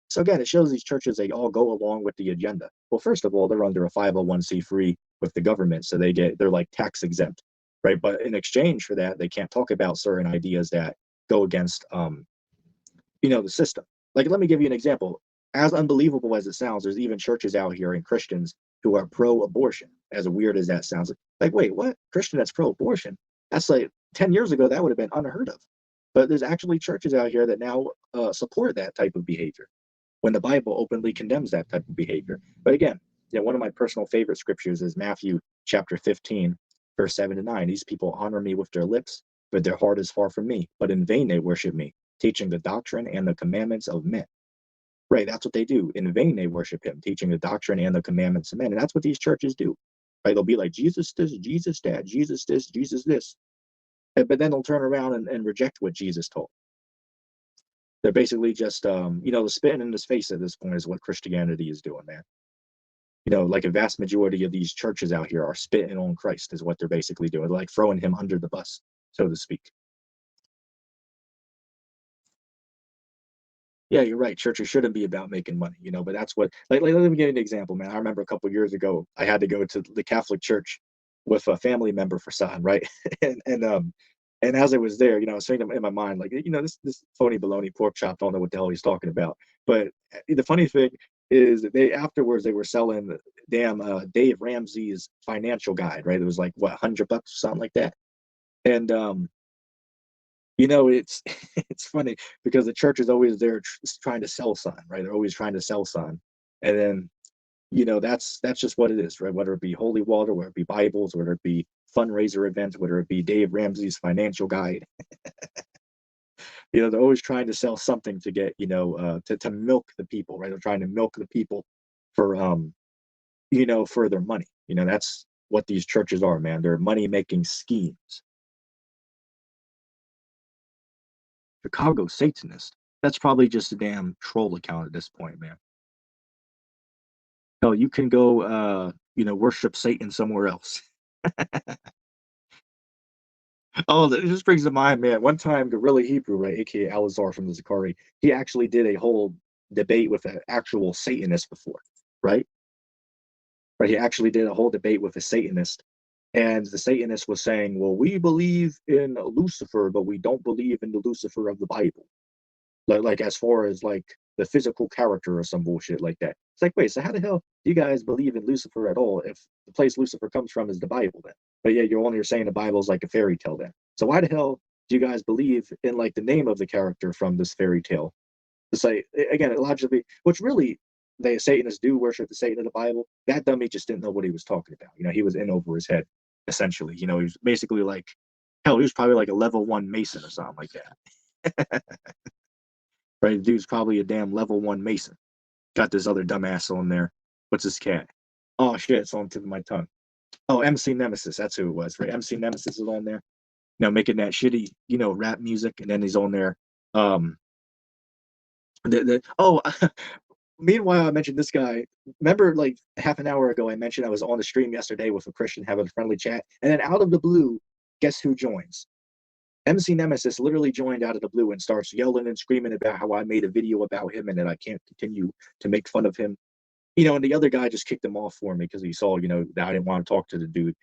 So again, it shows these churches, they all go along with the agenda. Well, first of all, they're under a 501c3 with the government, so they're like tax exempt, right? But in exchange for that, they can't talk about certain ideas that go against the system. Like, let me give you an example. As unbelievable as it sounds, there's even churches out here and Christians who are pro-abortion. As weird as that sounds, like wait, what? Christian that's pro-abortion? That's like 10 years ago, that would have been unheard of. But there's actually churches out here that now support that type of behavior when the Bible openly condemns that type of behavior. But again, one of my personal favorite scriptures is Matthew chapter 15, verse 7-9. These people honor me with their lips, but their heart is far from me. But in vain they worship me, teaching the doctrine and the commandments of men. Right, that's what they do. In vain they worship him, teaching the doctrine and the commandments of men. And that's what these churches do. Right, they'll be like, Jesus this, Jesus that, Jesus this, Jesus this. But then they'll turn around and reject what Jesus told. They're basically just, the spitting in his face at this point is what Christianity is doing, man. Like a vast majority of these churches out here are spitting on Christ is what they're basically doing, like throwing him under the bus, so to speak. Yeah, you're right. Churches shouldn't be about making money, but that's what, like let me give you an example, man. I remember a couple of years ago, I had to go to the Catholic Church with a family member for San, right? And as I was there, I was thinking in my mind, like, this phony baloney pork chop don't know what the hell he's talking about. But the funny thing is that they were selling damn Dave Ramsey's financial guide, right? It was like what, $100 or something like that. And it's it's funny because the church is always there trying to sell sign, right? They're always trying to sell sign, and then that's just what it is, right? Whether it be holy water, whether it be Bibles, whether it be fundraiser events, whether it be Dave Ramsey's financial guide, they're always trying to sell something to get to milk the people, right? They're trying to milk the people for for their money. That's what these churches are, man. They're money making schemes. Chicago Satanist. That's probably just a damn troll account at this point, man. Hell, you can go, worship Satan somewhere else. Oh, that just brings to mind, man. One time, Gorilla Hebrew, right, aka Alazar from the Zakari, he actually did a whole debate with an actual Satanist before, right? Right, he actually did a whole debate with a Satanist, and the Satanist was saying, "Well, we believe in Lucifer, but we don't believe in the Lucifer of the Bible." Like as far as like the physical character or some bullshit like that. It's like, wait, so how the hell do you guys believe in Lucifer at all if the place Lucifer comes from is the Bible then? But yeah, you're saying the Bible is like a fairy tale then. So why the hell do you guys believe in like the name of the character from this fairy tale? It's like, again, logically, which really the Satanists do worship the Satan of the Bible. That dummy just didn't know what he was talking about. He was in over his head, essentially. He was basically like, hell, he was probably like a level 1 Mason or something like that. Right? The dude's probably a damn level 1 Mason. Got this other dumbass on there. What's this cat? Oh shit, it's on the tip of my tongue. Oh, MC Nemesis, that's who it was, right? MC Nemesis is on there. Making that shitty, rap music, and then he's on there. Um oh meanwhile, I mentioned this guy. Remember, like half an hour ago, I mentioned I was on the stream yesterday with a Christian having a friendly chat, and then out of the blue, guess who joins? MC Nemesis literally joined out of the blue and starts yelling and screaming about how I made a video about him and that I can't continue to make fun of him. And the other guy just kicked him off for me because he saw, that I didn't want to talk to the dude.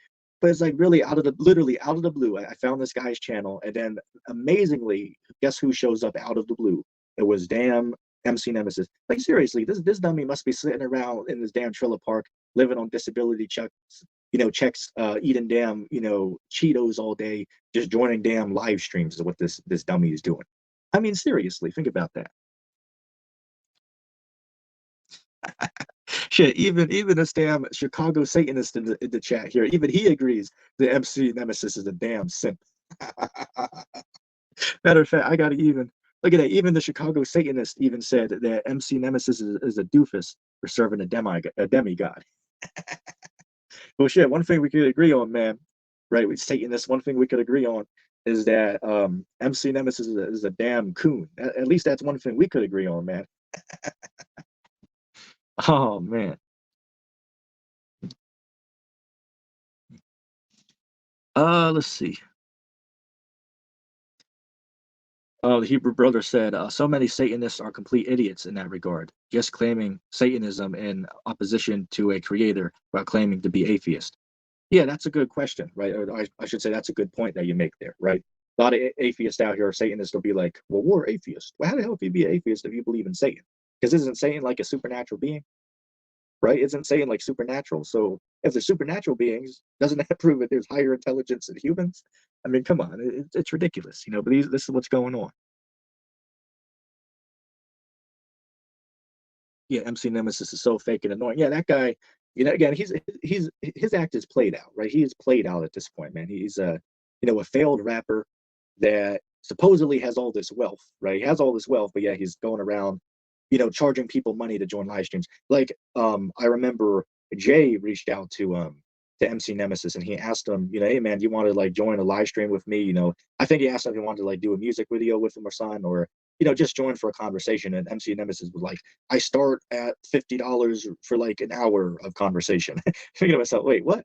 But it's like really literally out of the blue. I found this guy's channel, and then amazingly, guess who shows up out of the blue? It was damn MC Nemesis. Like seriously, this dummy must be sitting around in this damn trailer park living on disability checks, checks, eating damn, Cheetos all day, just joining damn live streams is what this dummy is doing. I mean, seriously, think about that. Shit, even this damn Chicago Satanist in the chat here, even he agrees that MC Nemesis is a damn simp. Matter of fact, I got to even look at that. Even the Chicago Satanist even said that MC Nemesis is a doofus for serving a demigod. Well, shit, one thing we could agree on, man, right? With Satanists, one thing we could agree on is that MC Nemesis is a damn coon. At least that's one thing we could agree on, man. Oh man. Let's see. The Hebrew brother said, so many Satanists are complete idiots in that regard, just claiming Satanism in opposition to a creator while claiming to be atheist. Yeah, that's a good question, right? Or I should say that's a good point that you make there, right? A lot of atheists out here, Satanists, will be like, well, we're atheists. Well, how the hell can you be an atheist if you believe in Satan? Because isn't Satan like a supernatural being, right? Isn't Satan like supernatural? So if they're supernatural beings, doesn't that prove that there's higher intelligence than humans? I mean, come on, it's ridiculous, but this is what's going on. Yeah, MC Nemesis is so fake and annoying. Yeah, that guy, again, he's his act is played out, right? He is played out at this point, man. He's a failed rapper that supposedly has all this wealth, right? He has all this wealth, but yeah, he's going around, charging people money to join live streams. Like, I remember Jay reached out to MC Nemesis and he asked him, hey man, do you want to like join a live stream with me? I think he asked him if he wanted to like do a music video with him or something, or just join for a conversation. And MC Nemesis was like, I start at $50 for like an hour of conversation. Thinking to myself, wait, what?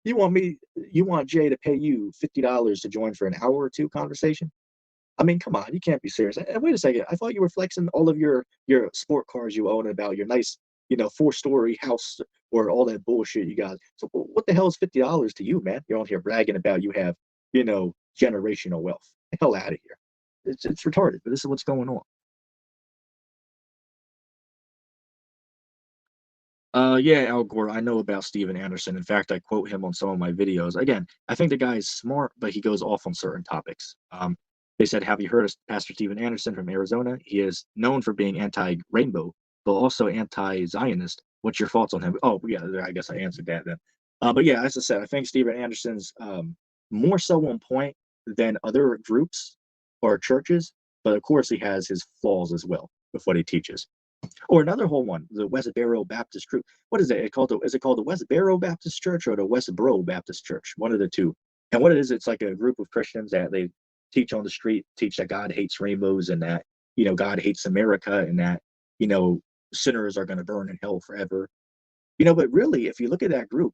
You want Jay to pay you $50 to join for an hour or two conversation? I mean, come on, you can't be serious. And wait a second, I thought you were flexing all of your sport cars you own about your nice, 4-story house or all that bullshit you got. So what the hell is $50 to you, man? You're on here bragging about you have, generational wealth. Get the hell out of here. It's retarded, but this is what's going on. Yeah, Al Gore. I know about Steven Anderson. In fact, I quote him on some of my videos. Again, I think the guy is smart, but he goes off on certain topics. They said, "Have you heard of Pastor Steven Anderson from Arizona? He is known for being anti-rainbow, but also anti-Zionist. What's your thoughts on him?" Oh, yeah, I guess I answered that then. But yeah, as I said, I think Steven Anderson's more so on point than other groups or churches, but of course he has his flaws as well with what he teaches. Or another whole one, the West Barrow Baptist Group. What is it? Is it called the West Barrow Baptist Church or the West Bro Baptist Church? One of the two. And what it is, it's like a group of Christians that they teach on the street, teach that God hates rainbows and that, God hates America and that, you know, sinners are going to burn in hell forever. But really, if you look at that group,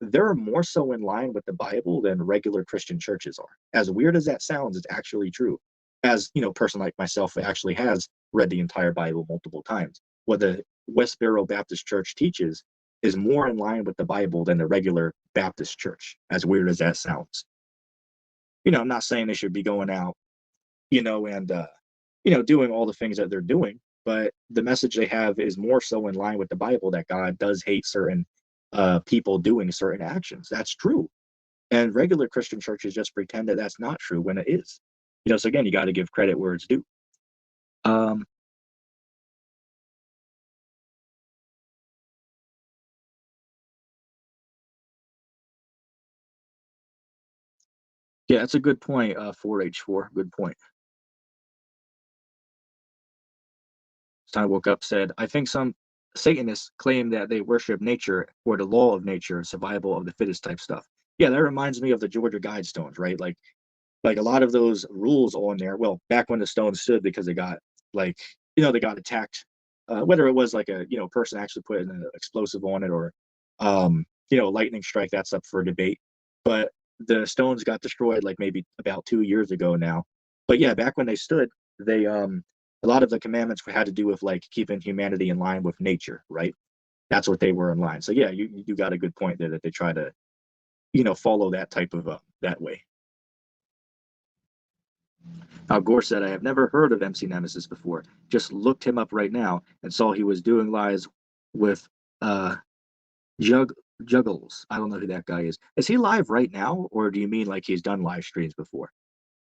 they're more so in line with the Bible than regular Christian churches are. As weird as that sounds, it's actually true. As a person like myself who actually has read the entire Bible multiple times, what the West Barrow Baptist Church teaches is more in line with the Bible than the regular Baptist church, as weird as that sounds. I'm not saying they should be going out, and doing all the things that they're doing, but the message they have is more so in line with the Bible that God does hate certain people doing certain actions. That's true. And regular Christian churches just pretend that that's not true when it is. So again, you got to give credit where it's due. Um, yeah, that's a good point. 4H4, good point. I woke up, said, I think some Satanists claim that they worship nature or the law of nature, survival of the fittest type stuff. Yeah, that reminds me of the Georgia Guidestones, right? Like a lot of those rules on there. Well, back when the stones stood, because they got like they got attacked. Whether it was like a person actually put an explosive on it or lightning strike, that's up for debate. But the stones got destroyed like maybe about 2 years ago now. But yeah, back when they stood, they a lot of the commandments had to do with like keeping humanity in line with nature, right? That's what they were in line. So yeah, you got a good point there that they try to follow that type of that way. Gore said, I have never heard of MC Nemesis before. Just looked him up right now and saw he was doing lives with uh, Jug Juggles. I don't know who that guy is. Is he live right now, or do you mean like he's done live streams before?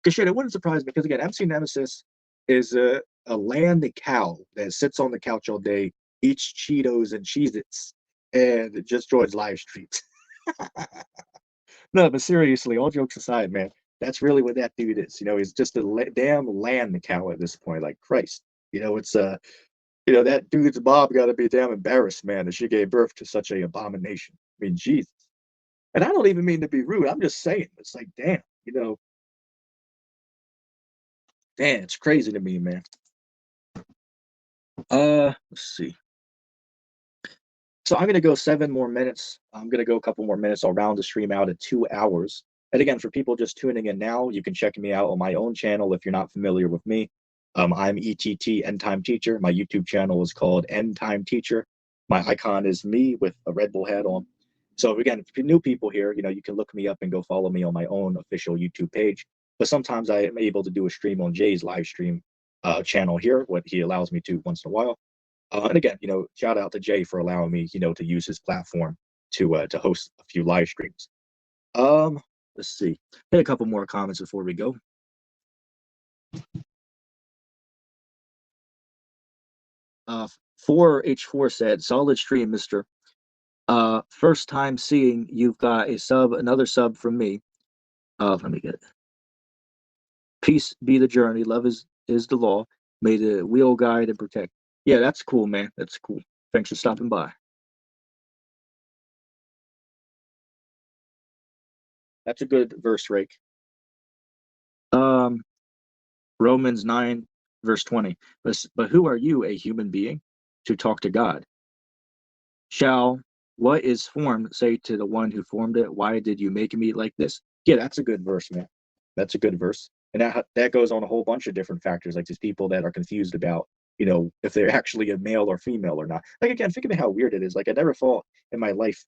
Because shit, it wouldn't surprise me because again, MC Nemesis is a land cow that sits on the couch all day, eats Cheetos and Cheez-Its, and just joins live streams. No, but seriously, all jokes aside, man, that's really what that dude is. He's just a damn land cow at this point. Like Christ, it's that dude's mom got to be damn embarrassed, man, that she gave birth to such a abomination. I mean, Jesus. And I don't even mean to be rude. I'm just saying, it's like, damn, it's crazy to me, man. Let's see. So I'm gonna go 7 more minutes. I'm gonna go a couple more minutes. I'll round the stream out at 2 hours. And again, for people just tuning in now, you can check me out on my own channel if you're not familiar with me. I'm ETT End Time Teacher. My YouTube channel is called End Time Teacher. My icon is me with a Red Bull hat on. So again, if you're new people here, you can look me up and go follow me on my own official YouTube page. But sometimes I am able to do a stream on Jay's live stream channel here, what he allows me to once in a while. And again, shout out to Jay for allowing me, to use his platform to host a few live streams. Let's see. Hit a couple more comments before we go. 4H4 said, solid stream, Mr. First time seeing you've got a sub, another sub from me. Let me get it. Peace be the journey, love is the law. May the wheel guide and protect. Yeah, that's cool, man. That's cool. Thanks for stopping by. That's a good verse, Rake. Romans 9, verse 20. But who are you, a human being, to talk to God? Shall what is formed say to the one who formed it, why did you make me like this? Yeah, that's a good verse, man. That's a good verse. And that goes on a whole bunch of different factors, like these people that are confused about, if they're actually a male or female or not. Like, again, think about how weird it is. Like, I never thought in my life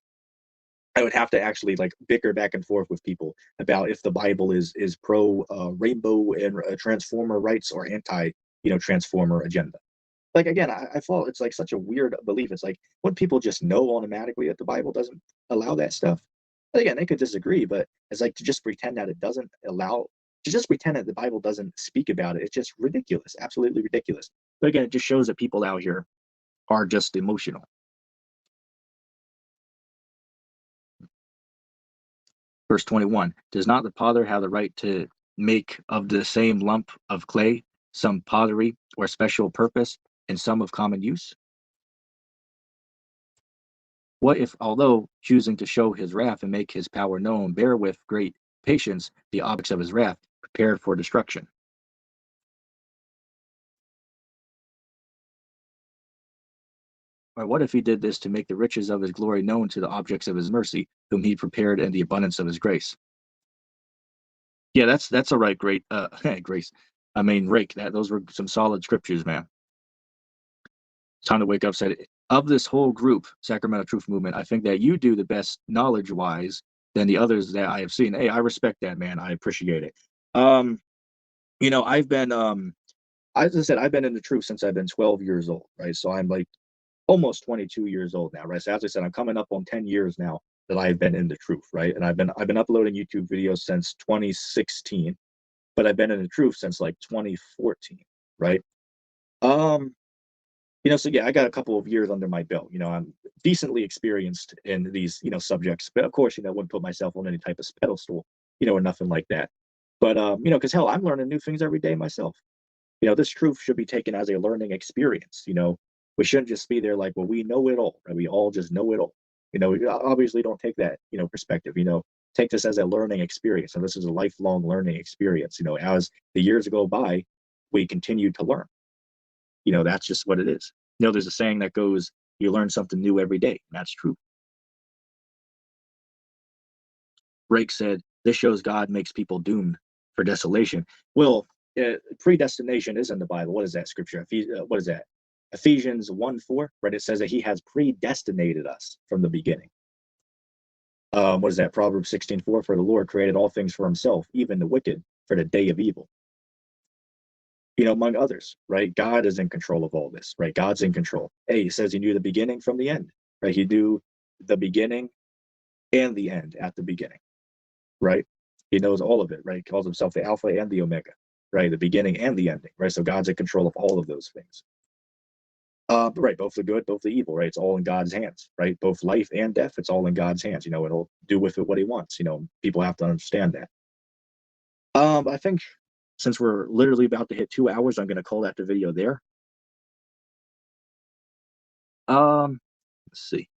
I would have to actually like bicker back and forth with people about if the Bible is pro rainbow and transformer rights or anti transformer agenda. Like, again, I thought it's like such a weird belief. It's like, would people just know automatically that the Bible doesn't allow that stuff? But again, they could disagree, but it's like to just pretend that it doesn't allow, to just pretend that the Bible doesn't speak about it. It's just ridiculous, absolutely ridiculous. But again, it just shows that people out here are just emotional. Verse 21, does not the potter have the right to make of the same lump of clay some pottery or special purpose and some of common use? What if, although choosing to show his wrath and make his power known, bear with great patience the objects of his wrath, prepared for destruction? Or what if he did this to make the riches of his glory known to the objects of his mercy, whom he prepared in the abundance of his grace? Yeah, that's a right, great grace. I mean, Rake, those were some solid scriptures, man. Time to Wake Up said, of this whole group, Sacramento Truth Movement, I think that you do the best knowledge-wise than the others that I have seen. Hey, I respect that, man. I appreciate it. I've been as I said, I've been in the truth since I've been 12 years old, right? So I'm like almost 22 years old now, right? So as I said, I'm coming up on 10 years now that I've been in the truth, right? And I've been uploading YouTube videos since 2016, but I've been in the truth since like 2014, right? So yeah, I got a couple of years under my belt. I'm decently experienced in these, subjects, but of course, I wouldn't put myself on any type of pedestal, or nothing like that. But because hell, I'm learning new things every day myself. This truth should be taken as a learning experience. We shouldn't just be there like, well, we know it all, right? We all just know it all. We obviously don't take that, perspective. Take this as a learning experience, and this is a lifelong learning experience. As the years go by, we continue to learn. That's just what it is. There's a saying that goes, you learn something new every day. That's true. Rake said, this shows God makes people doomed for desolation. Well, predestination is in the Bible. What is that scripture? What is that? Ephesians 1:4, right? It says that he has predestinated us from the beginning. What is that? Proverbs 16:4, for the Lord created all things for himself, even the wicked for the day of evil. Among others, right? God is in control of all this, right? God's in control. Hey, he says he knew the beginning from the end, right? He knew the beginning and the end at the beginning, right? He knows all of it, right? He calls himself the Alpha and the Omega, right? The beginning and the ending, right? So God's in control of all of those things. Right, both the good, both the evil, right? It's all in God's hands, right? Both life and death, it's all in God's hands. It'll do with it what he wants. People have to understand that. I think since we're literally about to hit 2 hours, I'm going to call that the video there. Let's see.